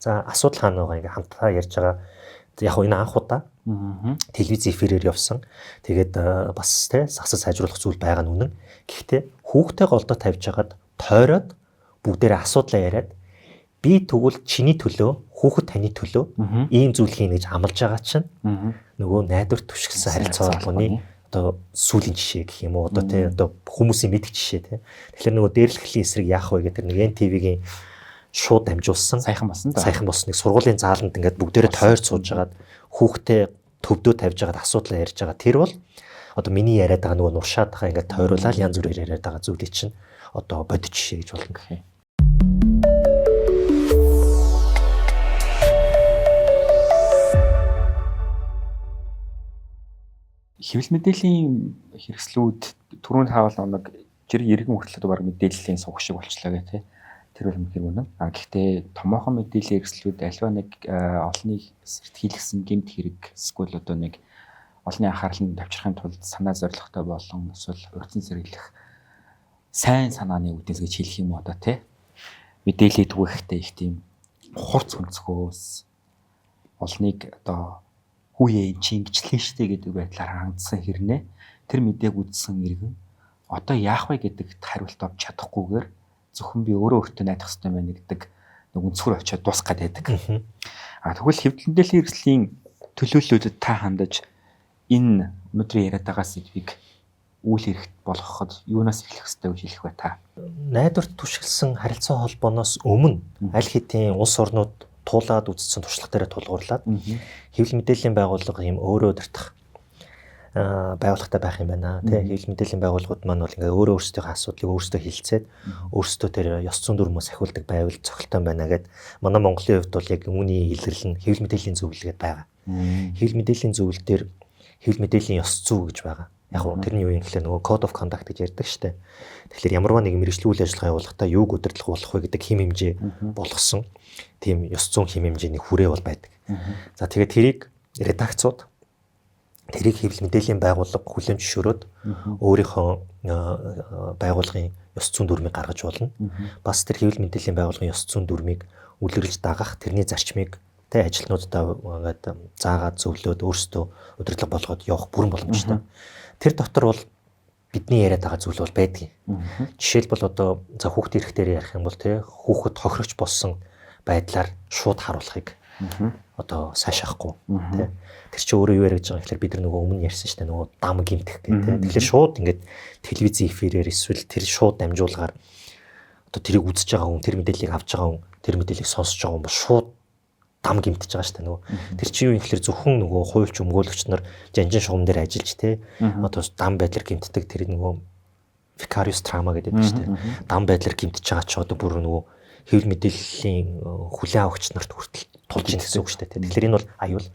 За асуудал хаана байгаа ингээ хамтдаа ярьж байгаа. Яг энэ анх удаа телевиз эфирээр явсан. Тэгээд бас тий засаг сайжруулах зүйл байгаа нь үнэн. Гэхдээ хүүхдээ голдоо тавьж хагаад тойроод бүгдээрээ асуудлаа яриад би тэгвэл чиний төлөө хүүхэд таны төлөө ийм зүйл хийнэ гэж амлаж байгаа чинь нөгөө найдвар түшигсэн харилцаа холбооны одоо сүүлийн жишээ гэх юм уу одоо тий одоо хүмүүсийн мэдих жишээ тий. Тэгэхээр нөгөө дээрлэхлийн эсрэг яах вэ гэдэг нэг NTV-гийн шууд дамжуулсан сайхан болсныг сургуулийн зааланд ингээд бүгдээрээ тойрч сууж агаад хүүхдээ төвдөө тавьж агаад асуудал ярьж байгаа. Тэр бол одоо миний яриад байгаа нөгөө нуршаад байгаа ингээд тойруулаад янз бүрээр яриад байгаа зүйлийг чинь одоо бодит жишээ гэж болно гэх юм. Хэвлэл мэдээллийн хэрэгслүүд түрүүнд хаавал нэг жир иргэн хүртэл баг мэдээллийн сувг шиг болчлаа гэх тээ. Тэр бол үнэхээр үнэн. Гэхдээ томоохон мэдээллийн хэрэгслүүд альва нэг олонний сэтгэлгэсэн гэмт хэрэг эсвэл одоо нэг олонний анхаарлыг тавьчихын тулд санаа зоригтой болон эсвэл урьдчилан сэргийлэх сайн санааны үднэс гэж хэлэх юм одоо тий. Мэдээлэл түгээхдээ их тийм хурц өнцгөөс олныг одоо хүүе чингчлэн штэ гэдэг байдлаар хандсан хэрнээ тэр мэдээг үзсэн иргэн одоо яах вэ гэдэгт хариулт авч чадахгүйгээр зөвхөн би өөрөө өөртөө найдах хэрэгтэй байна гэдэг нэг өнцгөр очиод дуусгаад байдаг. Тэгвэл хэвлэл мэдээллийн хэрэгслийн төлөөллүүдэд та хандаж энэ өнөөдрийн яриад байгаа сэдвийг үйл хэрэгт болгоход юунаас эхлэх ёстой гэж хэлэх вэ та? Найдвар түшиглсэн харилцаа холбооноос өмнө аль хэдийн улс орнууд туулаад үзсэн туршлага дээр тулгуурлаад хэвлэл мэдээллийн байгууллага юм өөрөө удирдах байгууллагатай байх юм байна. Тэ хэвлэл мэдээллийн байгууллагууд маань бол ингээ өөрөө өөрсдийнхөө асуудлыг өөрсдөө хилцээд өөрсдөө тэр ёс зүйн дүрмөөс ахиулдаг байвал цогцолтой байна гэд манай Монголын хувьд бол яг үүний илэрлэл нь хэвлэл мэдээллийн зөвлөл гэдэг байгаа. Хэвлэл мэдээллийн зөвлөл дээр хэвлэл мэдээллийн ёс зүй гэж байгаа. Яг нь тэрний юу юм гэхлээр нөгөө code of conduct гэж ярьдаг штэ. Тэгэхээр ямарваа нэгэн мэргэжлийн үйл ажиллагаа явуулахдаа юуг удирдлах болох вэ гэдэг хим хэмжээ болгосон тийм ёс зүйн хим хэмжээний хүрээ бол байдаг. За тэгээд тэрийг редакцууд тэрийг хэвлэл мэдээллийн байгууллага хүлээн зөвшөөрөөд өөрийнхөө байгууллагын ёс зүйн дүрмийг гаргаж болно. Бас тэр хэвлэл мэдээллийн байгууллагын ёс зүйн дүрмийг үлгэрлж дагах тэрний зарчмыг тэ ажилтнуудаа ингээд заагаад зөвлөөд өөрсдөө удирдлага болгоод явах бүрэн боломжтой. Тэр дотор бол бидний яриад байгаа зүйл бол байдгийг. Жишээлбэл одоо за хүүхд ирэх дээр ярих юм бол тий хүүхэд хохирогч болсон байдлаар шууд харуулахыг одоо сайшаахгүй тий. Тэр чинь өөрөө юу яриж байгаа гэхээр бид нар нөгөө өмнө ярьсан шүү дээ нөгөө дам гимтэх гэх тий. Тэгэхээр шууд ингээд телевизийн эфирээр эсвэл тэр шууд дамжуулгаар одоо тэрийг үзэж байгаа хүн тэр мэдээллийг авч байгаа хүн тэр мэдээллийг сонсож байгаа хүн бол шууд дам гимтэж байгаа шүү дээ нөгөө. Тэр чинь юу юм гэхээр зөвхөн нөгөө хуульч өмгөөлөгч нар жанжин шугам дээр ажиллаж тий. Одоо дам байдлаар гимтдэг тэр нөгөө vicarious trauma гэдэг нь шүү дээ. Дам байдлаар гимтэж байгаа ч одоо бүр нөгөө хэвлэл мэдээллийн хүлээн авагч нарт хүртэл тулж ийн гэсэн үг шүү дээ. Тэгэхээр энэ бол аюул.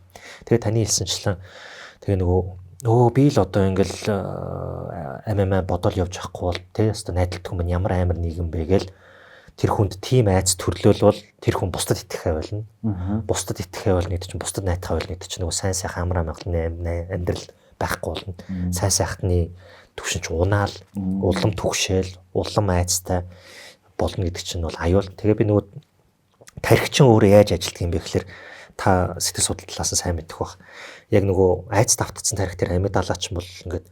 Тэгээ таны хэлсэнчлэн тэгээ нөгөө би л одоо ингээл MMA бодол явж байхгүй бол тий өстө найдалдаг хүн ямар амар нийгэм бэ гээл тэр хүнд тийм айц төрлөөлвөл тэр хүн бусдад итгэх байвална. Бусдад итгэх байвал нэг чинь бусдад найдах байвал нэг чинь нөгөө сайн сайхан амраа амгалны амьдрал байхгүй болно. Сайн сайхны төвшинч унаал, улам түгшээл, улам айцтай болно гэдэг чинь бол аюул. Тэгээ би нөгөө тархичин өөрөө яаж ажилтдаг юм бэ гэхээр та сэтгэл судлал талаас нь сайн мэдэх бах. Яг нөгөө айц давтцсан тархи тэр амигдалаач бол ингээд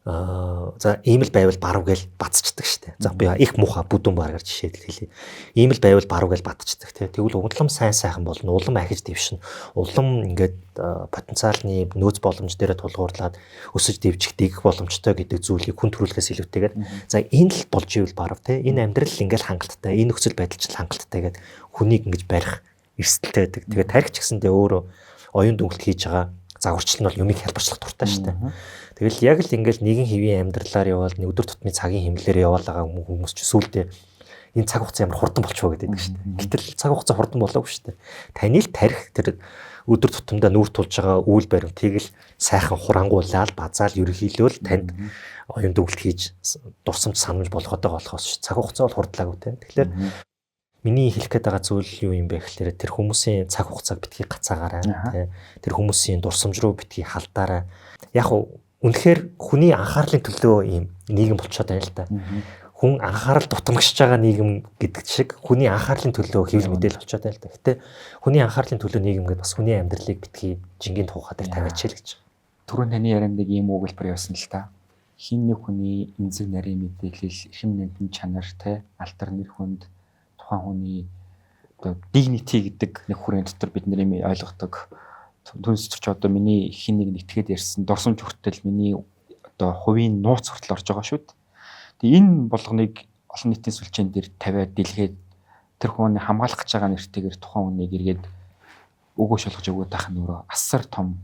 за ийм л байвал баруун гээл бацчдаг штэ. За би их муухай бүдүүн баргаар жишээд хэлье. Ийм л байвал баруун гээл бацчдаг тий. Тэгвэл улам сайн сайхан болно. Улам ахиж дэвшин. Улам ингээд потенциалны нөөц боломж дээрээ тулгуурлаад өсөж дэвжих дэгэх боломжтой гэдэг зүйлийг хүн төрүүлэхээс илүүтэйгээр за энэ л болж ивэл баруун тий. Энэ амьдрал ингээл хангалттай. Энэ нөхцөл байдал ч хангалттай гэдэг хүнийг ингэж барих эрсдэлтэй байдаг. Тэгээ тархич гэсэндээ өөрөө оюун дүнэлт хийж байгаа загварчил нь бол юмыг хялбарчлах дуртай штэ. Тэгэл яг л ингээл нэгэн хэвийн амьдралаар явбал өдөр тутмын цагийн хэмнэлээр яваал байгаа хүмүүс ч сүултээ энэ цаг хугацаа ямар хурдан болчихоо гэдэг штэ. Гэтэл цаг хугацаа хурдан болоогүй штэ. Таны л тарих тэр өдөр тутамдаа нүүр тулж байгаа үйл баримтыг л сайхан хурангуулаад базаал ерөнхийлөөл танд оюун дүнэлт хийж дурсамж санамж болгоод байгаа болохоос цаг хугацаа бол хурдлаагүй те. Тэгэхээр миний хэлэх гээд байгаа зүйл юу юм бэ гэхээр тэр хүмүүсийн цаг хугацааг битгий гацаагаарай тий. Тэр хүмүүсийн дурсамж руу битгий халдаарай. Яг үнэхээр хүний анхаарлын төлөө ийм нийгэм болчиход байна л да. Хүн анхаарал дутмагшиж байгаа нийгэм гэдэг шиг хүний анхаарлын төлөө хэвлэл мэдээлэл болчиход байна л да. Гэтэ хүний анхаарлын төлөө нийгэм гэдэг бас хүний амьдралыг битгий жингийн тухай дээр тавиач л гэж. Түрүүн таны ярианд нэг ийм өгүүлбэр явсан л та. Хин нэг хүний эмзэг нарийн мэдээлэл, эрхэм нэгэн чанар те алтар нэр хүнд тухайн хүний одоо dignity гэдэг нэг хүрээний дотор бид нэр юм ойлгодог. Түүнээс ч одоо миний хин нэг нэтгээд ярьсан дурсамж хүртэл миний одоо хувийн нууц хүртэл орж байгаа шүү дээ. Тэгээ энэ болгоныг олон нийтийн сүлжээн дээр тавиад дэлгээд тэр хүний хамгаалах гэж байгаа нэртэйгээр тухайн хүнийг эргээд өгөөж болгож өгөөд байх нь өөрөө асар том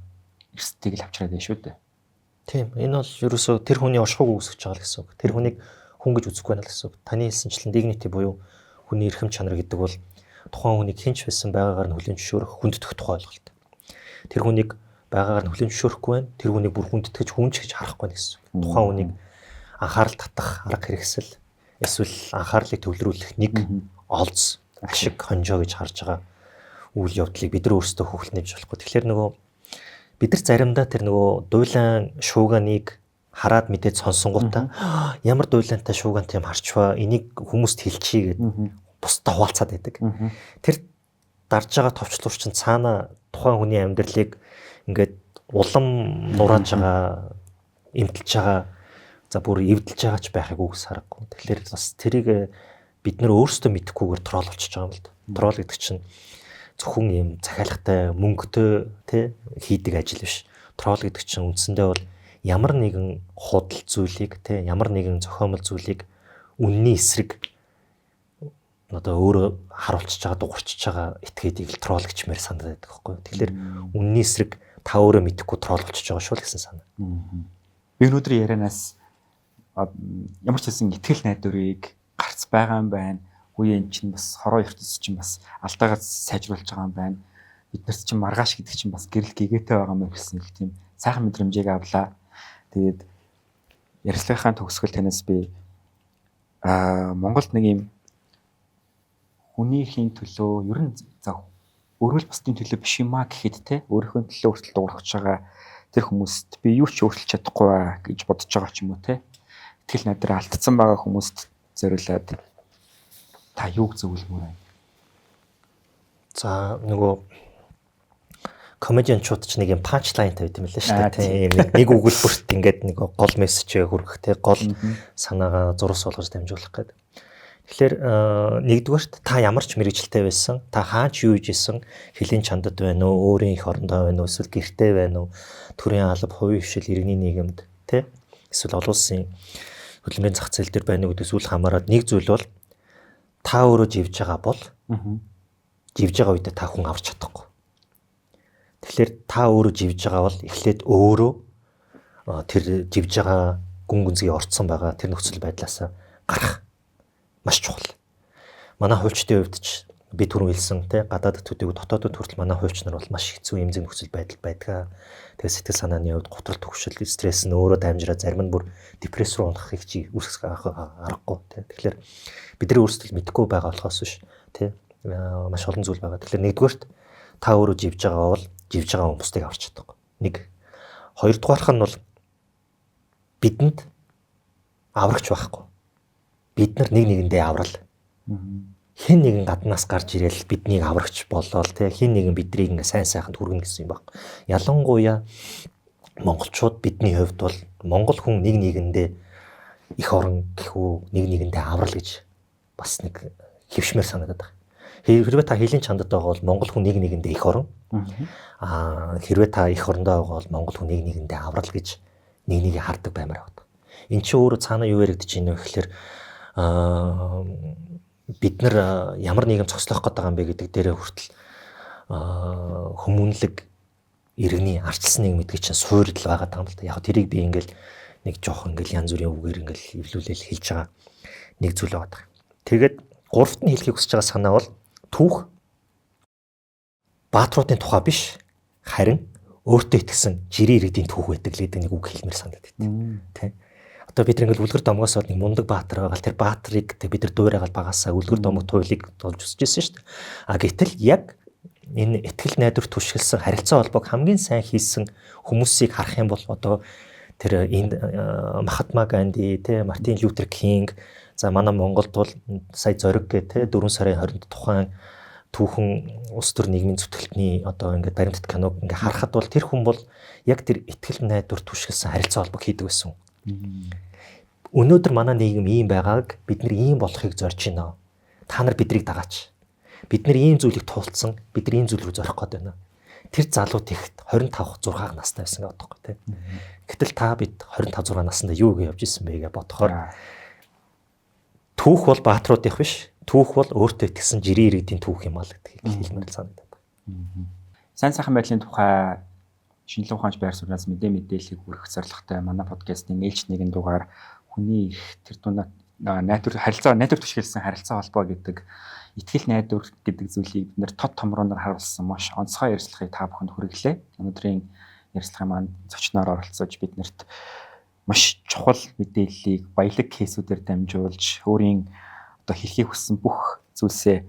эрсдэлийг л авчираад байна шүү дээ. Тийм. Энэ бол ерөөсөө тэр хүний оршихуйг үүсгэж байгаа л гэсэн үг. Тэр хүнийг хүн гэж үзэхгүй байна л гэсэн үг. Таны хэлсэнчлэн dignity буюу хүний эрхэм чанар гэдэг бол тухайн хүнийг хинч байсан байгаагаар нь хүлээн зөвшөөрөх, хүндэтгэх тухай ойлголт. Тэр хүнийг байгаагаар нь хүлээн зөвшөөрөхгүй байна. Тэр хүнийг бүр хүндэтгэж хүнч гэж харахгүй гэсэн үг. Тухайн хүнийг анхаарал татах арга хэрэгсэл эсвэл анхаарлыг төвлөрүүлэх нэг олз, ашиг, хонжоо гэж харж байгаа үйл явдлыг бид нар өөрсдөө хөвөлтнөж болохгүй. Тэгэхээр нөгөө бид нар заримдаа тэр нөгөө дуйлан шууганыг хараад мэдээд сонсонгуудаа ямар дуйлантай шуугантай юм харчваа энийг хүмүүст хэлчихье гэдэг бусдаа хуваалцаад байдаг. Тэр дарж байгаа товчлуур чинь цаана тухайн хүний амьдралыг ингээд улам нурааж байгаа, эмтэлж байгаа, за бүр эвдэлж байгаа ч байхыг үгс харахгүй. Тэгэхээр бас тэрийг бид нар өөрсдөө мэдэхгүйгээр трол болчихж байгаа юм л да. Трол гэдэг чинь зөвхөн юм захиалгатай мөнгөтэй тий хийдэг ажил биш. Трол гэдэг чинь үндсэндээ бол ямар нэгэн худал зүйлийг тий ямар нэгэн зохиомол зүйлийг үнний эсрэг одоо өөрөө харуулчихж байгаа дуурчиж байгаа этгээдийг л трол гэж мээр санаад байдаг байхгүй. Тэгэхээр үнний эсрэг та өөрөө мэдэхгүй трол болчихж байгаа шүү л гэсэн санаа. Би өнөөдрийн ярианаас ямар ч хэлсэн итгэл найдварыг гарц байгаа юм байна. Үе энэ чинь бас хороо ертөнц чинь бас алдаагаа сайжруулж байгаа юм байна. Бид нар чинь маргааш гэдэг чинь бас гэрэл гэгээтэй байгаа юм гэсэн их тийм сайхан мэдрэмжийг авлаа. Тэгээд ярилцлагын төгсгөл танаас би Монголд нэг юм хүнийхийн төлөө ер нь за өөрөөр бусдын төлөө биш юмаа гэхэд те өөрийнхөө төлөө хүртэл дуурахж байгаа тэр хүмүүст би юу ч өөрчилж чадахгүй гэж бодож байгаа ч юм уу те итгэл найдраа алдсан байгаа хүмүүст зориулаад та юуг зөвлөмөр байна? За нөгөө комедианчууд ч нэг юм панчлайн тавьд юм лээ шүү дээ. Тийм нэг өгүүлбэрт ингээд нэг гол мессежээ хүргэх те гол санаагаа зурс болгож дамжуулах гэдэг. Тэгэхээр нэгдүгээрт та ямар ч мэрэгчлээ байсан, та хаач юу хийжсэн, хэлийн чандад байна уу, өөрийн их орондоо байна уу, эсвэл гэртээ байна уу, төрийн алба, хувийн хвшил, иргэний нийгэмд те эсвэл олон улсын хөдөлмөрийн зах зээл дээр байна уу гэдгээс үл хамааран нэг зүйл бол та өөрөө живж байгаа бол живж байгаа үедээ та хүн авч чадахгүй. Тэгэхээр та өөрөө живж байгаа бол эхлээд өөрөө тэр живж байгаа гүн гүнзгий орцсон байгаа тэр нөхцөл байдлаас гарах маш чухал. Манай хуульчдын хувьд ч би түрүү хэлсэн те гадаадд төдийгүй дотоодд хүртэл манай хуульч нар бол маш хэцүү эмзэг нөхцөл байдал байдаг. Тэгээ сэтгэл санааны хувьд готрол төвшил, стресс нь өөрөө дамжираад зарим нь бүр депресс руу унахыг чи үүсгэх аргагүй те. Тэгэхээр бидний өөрсдөө мэдэхгүй байгаа болохоос биш те маш олон зүйл байгаа. Тэгэхээр нэгдүгээрт та өөрөө живж байгаа бол живж байгаа хүмүүстийг авч чадахгүй. Нэг. Хоёрдугаарх нь бол бидэнд аврагч байхгүй. Бид нар нэг нэгэндээ аврал. Хэн нэгэн гаднаас гарч ирээл биднийг аврагч болоод те хэн нэгэн биднийг ингээ сайн сайханд хүргэнэ гэсэн юм баг. Ялангуяа монголчууд бидний хувьд бол монгол хүн нэг нэгэндээ их орон гэхүү нэг нэгэндээ аврал гэж бас нэг хэвшмээр санагдаад байна. Хэрвээ та хэлийн чандад байгаа бол монгол хүн нэг нэгэндээ их орон. Хэрвээ та их орондоо байгаа бол монгол хүн нэг нэгэндээ аврал гэж нэг нэгийг хардаг баймаар байна. Энд чинь өөрөө цаана юу яригдэж байна вэ гэхээр бид нар ямар нэгэн цогцлох гээд байгаа юм бэ гэдэг дээрээ хүртэл хүмүүнлэг иргэний арчилсан нэг мэдгийг чинь суурил байгаа юм л да. Яг тэрийг би ингээл нэг жоох ингээл янз бүрийн үгээр ингээл эвлүүлэл хэлж байгаа нэг зүйл байгаа. Тэгээд гуравт нь хэлхийг хүсэж байгаа санаа бол түүх баатруудын тухай биш харин өөртөө итгэсэн жирийн иргэдийн түүх байдаг л гэдэг нэг үг хэлмээр санагдаад байна. Тэ. Одоо бид нэг үлгэр домгоос бол нэг мундаг баатар байгаа. Тэр баатрыг бид нар дуурайгаал багасаа үлгэр домог туйлыг болж өсөж ирсэн шүү дээ. Гэтэл яг энэ итгэл найдвар түшгэлсэн харилцаа холбоог хамгийн сайн хийсэн хүмүүсийг харах юм бол одоо тэр энэ Махатма Ганди, тэ Мартин Лютер Кинг, за манай Монголд бол сая зориг гэ тэ 4 сарын 20-нд тухайн түүхэн улс төр нийгмийн зүтгэлтний одоо ингээд баримтат киног ингээд харахад бол тэр хүн бол яг тэр итгэл найдвар түшгэлсэн харилцаа холбоог хийдэг байсан. Өнөөдөр манай нийгэм ийм байгааг бид нар ийм болохыг зорж байна. Та нар бидрийг дагаач. бид нар ийм зүйлийг туулцсан, бид нар ийм зүйл рүү зорих гээд байна. Тэр залууд ихт 25 6 настай байсан гэдэг байхгүй тий. Гэтэл та бид 25 6 наснда юу гэж явж исэн бэ гэж бодохоор түүх бол баатруудынх биш. Түүх бол өөртөө итгэсэн жирийн иргэдийн түүх юм аа гэдгийг хэлмээр санагдаад байна. Сайн сайхан байдлын тухай шинжилгээ ухаанч байр сууриас мэдээллийг хүргэх зорилготой манай подкастын ээлж нэгэн дугаар хүний их тэр дундаа найдвар түшгэлсэн харилцаа холбоо гэдэг итгэл найдвар гэдэг зүйлийг бид нэр тод томрооноор харуулсан маш онцгой ярилцлагыг та бүхэнд хүргэлээ. Өнөөдрийн ярилцлагын маань зочноор оролцож биднэрт маш чухал мэдээллийг баялаг кейсүүдээр дамжуулж өөрийн одоо хэлхийг хүссэн бүх зүйлсээ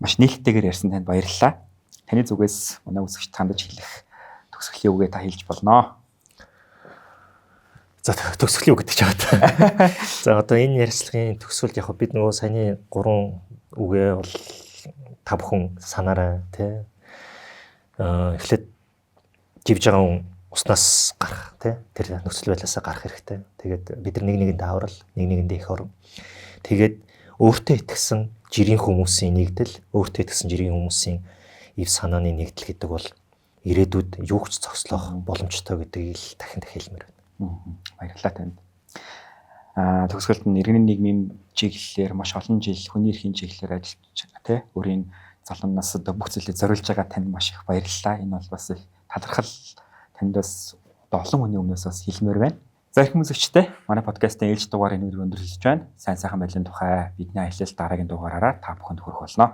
маш нээлттэйгээр ярьсан танд баярлалаа. Таны зүгээс манай үзэгчд хандаж хэлэх төгсгөлийн үгээ та хэлж болноо. За төгсгөлийн үг гэдэг ч байгаа. За одоо энэ ярилцлагын төгсгөлд яг бид нөгөө саяны 3 үгээ бол та бүхэн санаарай тий. Эхлээд живж байгаа хүн уснаас гарах тий. Тэр нөхцөл байдлаасаа гарах хэрэгтэй. Тэгээд бид нар нэг нэгэнд аврал, нэг нэгэндээ их орон. Тэгээд өөртөө итгэсэн жирийн хүмүүсийн нэгдэл, өөртөө итгэсэн жирийн хүмүүсийн ив санааны нэгдэл гэдэг бол ирээдүйд юу ч зогслох боломжтой гэдгийг л дахин хэлмээр байна. Баярлалаа танд. Төгсгөлд нь иргэний нийгмийн чиглэлээр маш олон жил хүний эрхийн чиглэлээр ажиллаж байгаа тий. Өөрийн залуу нас одоо бүх зүйлийг зориулж байгаа танд маш их баярлалаа. Энэ бол бас их талархал танд бас олон хүний өмнөөс бас хэлмээр байна. За их үзэгчтэй манай подкастын ээлж дугаарыг өндөрлөж байна. Сайн сайхан байдлын тухай бидний аялал дараагийн дугаараараа та бүхэнд хүргэх болно.